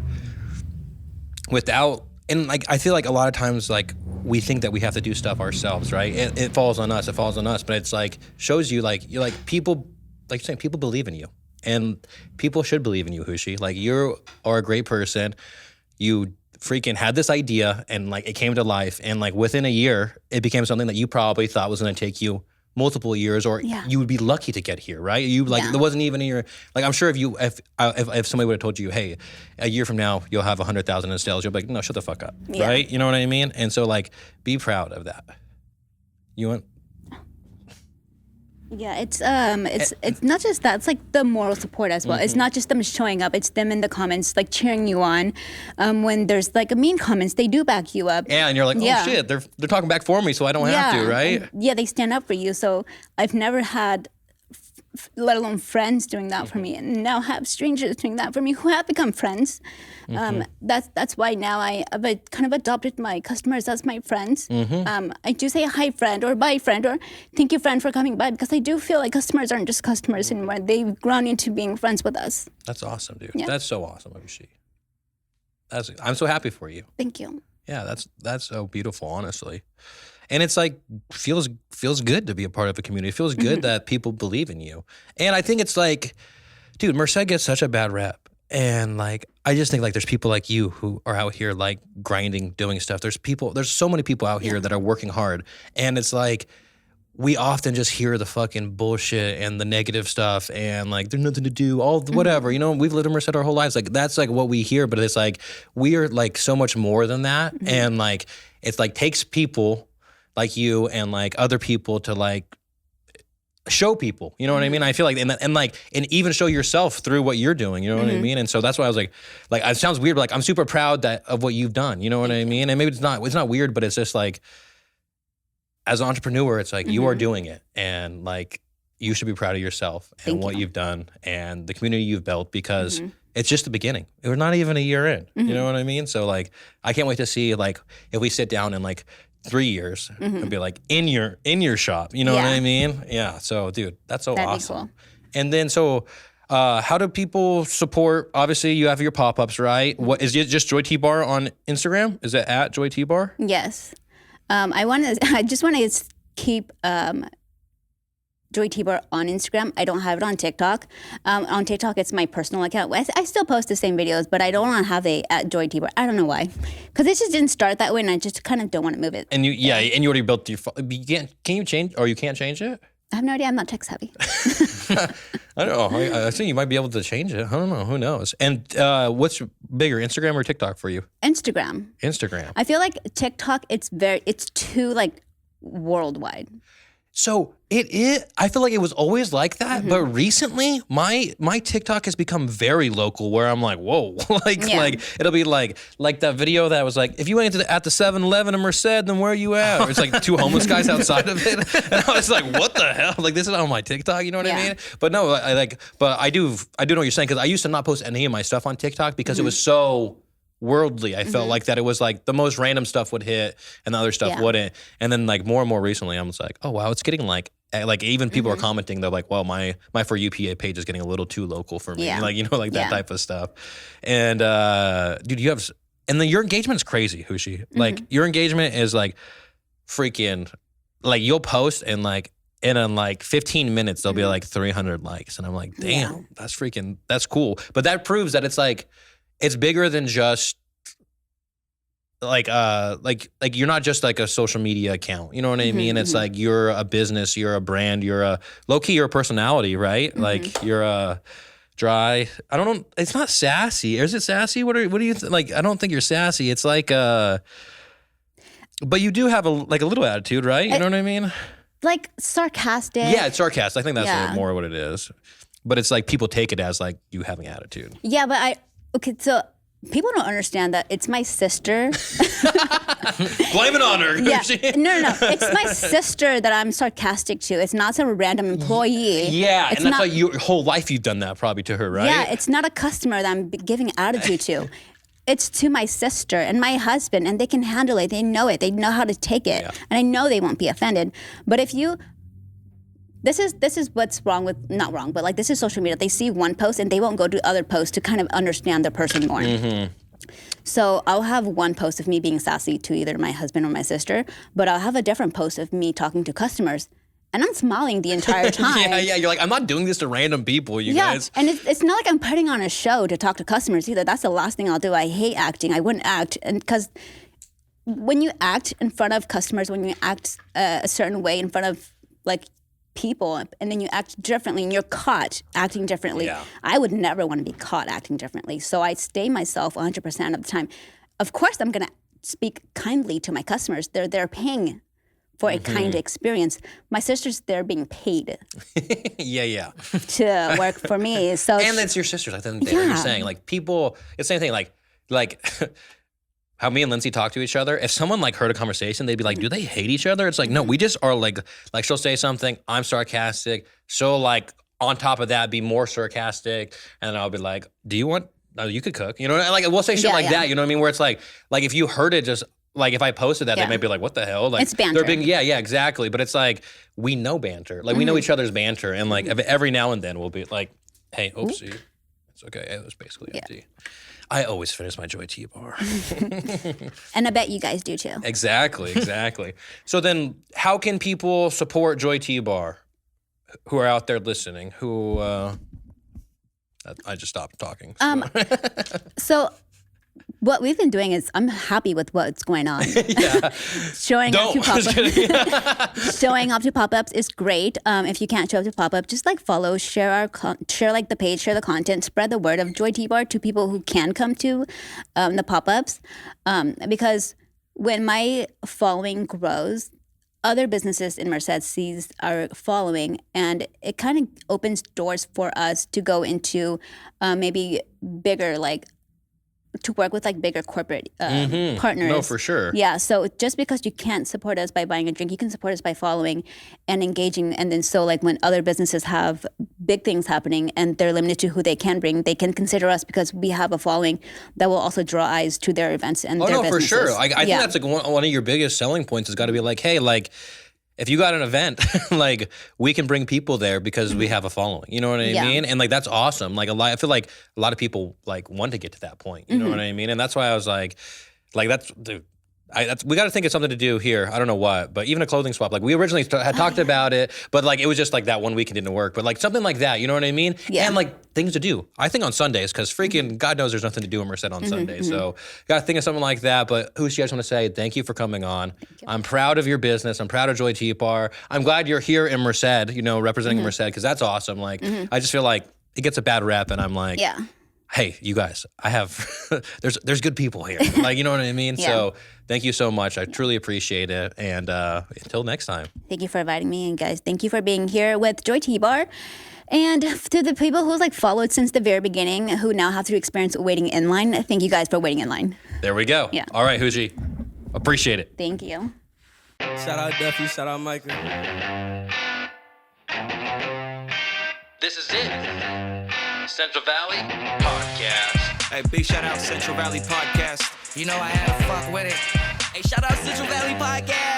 without, and like I feel like a lot of times like we think that we have to do stuff ourselves, right? It falls on us. It falls on us. But it's like shows you like you're like people, like you're saying, people believe in you, and people should believe in you, Hushee. Like you are a great person. You freaking had this idea, and like it came to life, and like within a year, it became something that you probably thought was going to take you multiple years, or you would be lucky to get here, right? You like there wasn't even a year. Like I'm sure if somebody would have told you, hey, a year from now you'll have 100,000 in sales, you'll be like, no, shut the fuck up, right? You know what I mean? And so like, be proud of that. You want? Yeah, it's not just that. It's like the moral support as well. Mm-hmm. It's not just them showing up. It's them in the comments like cheering you on. When there's like a mean comments, they do back you up. Yeah, and you're like, oh shit, they're talking back for me, so I don't have to, right? They stand up for you. So I've never had, let alone friends doing that for me, and now have strangers doing that for me who have become friends. That's why now I've kind of adopted my customers as my friends. I do say hi friend or bye friend or thank you friend for coming by, because I do feel like customers aren't just customers anymore. They've grown into being friends with us. That's awesome, dude. Yeah. That's so awesome, Hushee. I'm so happy for you. Thank you. Yeah, that's so beautiful, honestly. And it's like feels good to be a part of a community. It feels good that people believe in you. And I think it's like, dude, Merced gets such a bad rep. And like, I just think like there's people like you who are out here like grinding, doing stuff. There's so many people out here that are working hard. And it's like, we often just hear the fucking bullshit and the negative stuff and like there's nothing to do, all whatever, you know, we've lived in Merced our whole lives. Like that's like what we hear, but it's like, we are like so much more than that. And like, it's like takes people like you and like other people to like show people, you know what I mean? I feel like, and even show yourself through what you're doing, you know what I mean? And so that's why I was like, it sounds weird, but like, I'm super proud of what you've done, you know what I mean? And maybe it's not weird, but it's just like, as an entrepreneur, it's like, you are doing it. And like, you should be proud of yourself and what you've done and the community you've built, because it's just the beginning. We're not even a year in, you know what I mean? So like, I can't wait to see like, if we sit down and like, 3 years and be like in your shop, you know what I mean? Yeah. So dude, that's so awesome. Cool. And then so how do people support? Obviously you have your pop-ups, right? What is it, just Joy T-Bar on Instagram? Is it at Joy T-Bar? Yes. I just want to keep Joy T-Bar on Instagram. I don't have it on TikTok. On TikTok, it's my personal account. I still post the same videos, but I don't want to have at Joy T-Bar. I don't know why. Because it just didn't start that way, and I just kind of don't want to move it. And you already built your. Can you change, or you can't change it? I have no idea. I'm not tech savvy. I don't know. I think you might be able to change it. I don't know. Who knows? And what's bigger, Instagram or TikTok for you? Instagram. Instagram. I feel like TikTok, it's too like worldwide. So it is. I feel like it was always like that, but recently my TikTok has become very local. Where I'm like, whoa, like it'll be like that video that was like, if you went at the 7-Eleven in Merced, then where are you at? Or it's like two homeless guys outside of it, and I was like, what the hell? Like this is on my TikTok, you know what I mean? But no, but I do know what you're saying, because I used to not post any of my stuff on TikTok because it was so worldly. I felt like that it was like the most random stuff would hit and the other stuff wouldn't. And then like more and more recently, I'm just like, oh wow, it's getting like even people are commenting. They're like, well, my For You PA page is getting a little too local for me. Like, you know, like that type of stuff. And dude, your engagement is crazy, Hushee. Like your engagement is like freaking, like you'll post and like, and in like 15 minutes, there'll be like 300 likes. And I'm like, damn, that's cool. But that proves that it's like, it's bigger than just like you're not just like a social media account. You know what I mean? It's like you're a business, you're a brand, you're a low-key, you're a personality, right? Like you're a dry. I don't know. It's not sassy. Is it sassy? What do you like? I don't think you're sassy. It's like but you do have a little attitude, right? You know what I mean? Like sarcastic. Yeah, it's sarcastic. I think that's more what it is. But it's like people take it as like you having attitude. Yeah, but okay, so people don't understand that it's my sister. Blame it on her. Yeah. No. It's my sister that I'm sarcastic to. It's not some random employee. Yeah, it's and that's like your whole life you've done that probably to her, right? Yeah, it's not a customer that I'm giving attitude to. It's to my sister and my husband, and they can handle it. They know it. They know how to take it. Yeah. And I know they won't be offended. But if you... This is what's wrong with, not wrong, but like this is social media. They see one post and they won't go to other posts to kind of understand the person more. So I'll have one post of me being sassy to either my husband or my sister, but I'll have a different post of me talking to customers. And I'm smiling the entire time. Yeah. You're like, I'm not doing this to random people, you guys. And it's not like I'm putting on a show to talk to customers either. That's the last thing I'll do. I hate acting. I wouldn't act. And because when you act in front of customers, when you act a certain way in front of like people, and then you act differently and you're caught acting differently. I would never want to be caught acting differently. So I stay myself 100% of the time. Of course, I'm going to speak kindly to my customers. They're paying for a kind experience. My sister's there being paid. To work for me. So and that's your sisters. I think you're saying like people. It's the same thing. Like. How me and Lindsay talk to each other. If someone like heard a conversation, they'd be like, do they hate each other? It's like, no, we just are like she'll say something, I'm sarcastic. She'll like on top of that be more sarcastic. And I'll be like, do you want, you could cook. You know, like we'll say shit that, you know what I mean? Where it's like if you heard it just, like if I posted that, they might be like, what the hell? Like it's banter. They're being, exactly. But it's like, we know banter. Like we know each other's banter. And like every now and then we'll be like, hey, oopsie. It's okay. It was basically empty. I always finish my Joy Tea bar. And I bet you guys do too. Exactly. So then how can people support Joy Tea Bar who are out there listening, who, I just stopped talking. So what we've been doing is I'm happy with what's going on. Showing up to pop-ups is great. If you can't show up to pop-up, just like follow, share like the page, share the content, spread the word of Joy Tea Bar to people who can come to the pop-ups. Because when my following grows, other businesses in Merced sees our following, and it kind of opens doors for us to go into maybe bigger, like to work with like bigger corporate partners. No, for sure. Yeah, so just because you can't support us by buying a drink, you can support us by following and engaging. And then so like when other businesses have big things happening and they're limited to who they can bring, they can consider us because we have a following that will also draw eyes to their events and their businesses. For sure. I think that's like one of your biggest selling points has got to be like, hey, like if you got an event, like we can bring people there because we have a following. You know what I mean? And like that's awesome. Like I feel like a lot of people like want to get to that point. You know what I mean? And that's why I was like that's we got to think of something to do here. I don't know what, but even a clothing swap. Like we originally had talked about it, but like it was just like that one weekend didn't work. But like something like that, you know what I mean? Yeah. And like things to do. I think on Sundays, because freaking God knows there's nothing to do in Merced on Sundays. So got to think of something like that. But Hushee, I just want to say thank you for coming on. I'm proud of your business. I'm proud of Joy Tea Bar. I'm glad you're here in Merced, you know, representing Merced because that's awesome. Like I just feel like it gets a bad rep, and I'm like, hey, you guys, I have there's good people here. Like, you know what I mean? Yeah. So thank you so much. I truly appreciate it. And until next time. Thank you for inviting me, and guys, thank you for being here with Joy T-Bar. And to the people who's like followed since the very beginning, who now have to experience waiting in line, thank you guys for waiting in line. There we go. Yeah. All right, Hushee. Appreciate it. Thank you. Shout out Duffy, shout out Michael. This is it. Central Valley Podcast. Hey, big shout out Central Valley Podcast. You know I had to fuck with it. Hey, shout out Central Valley Podcast.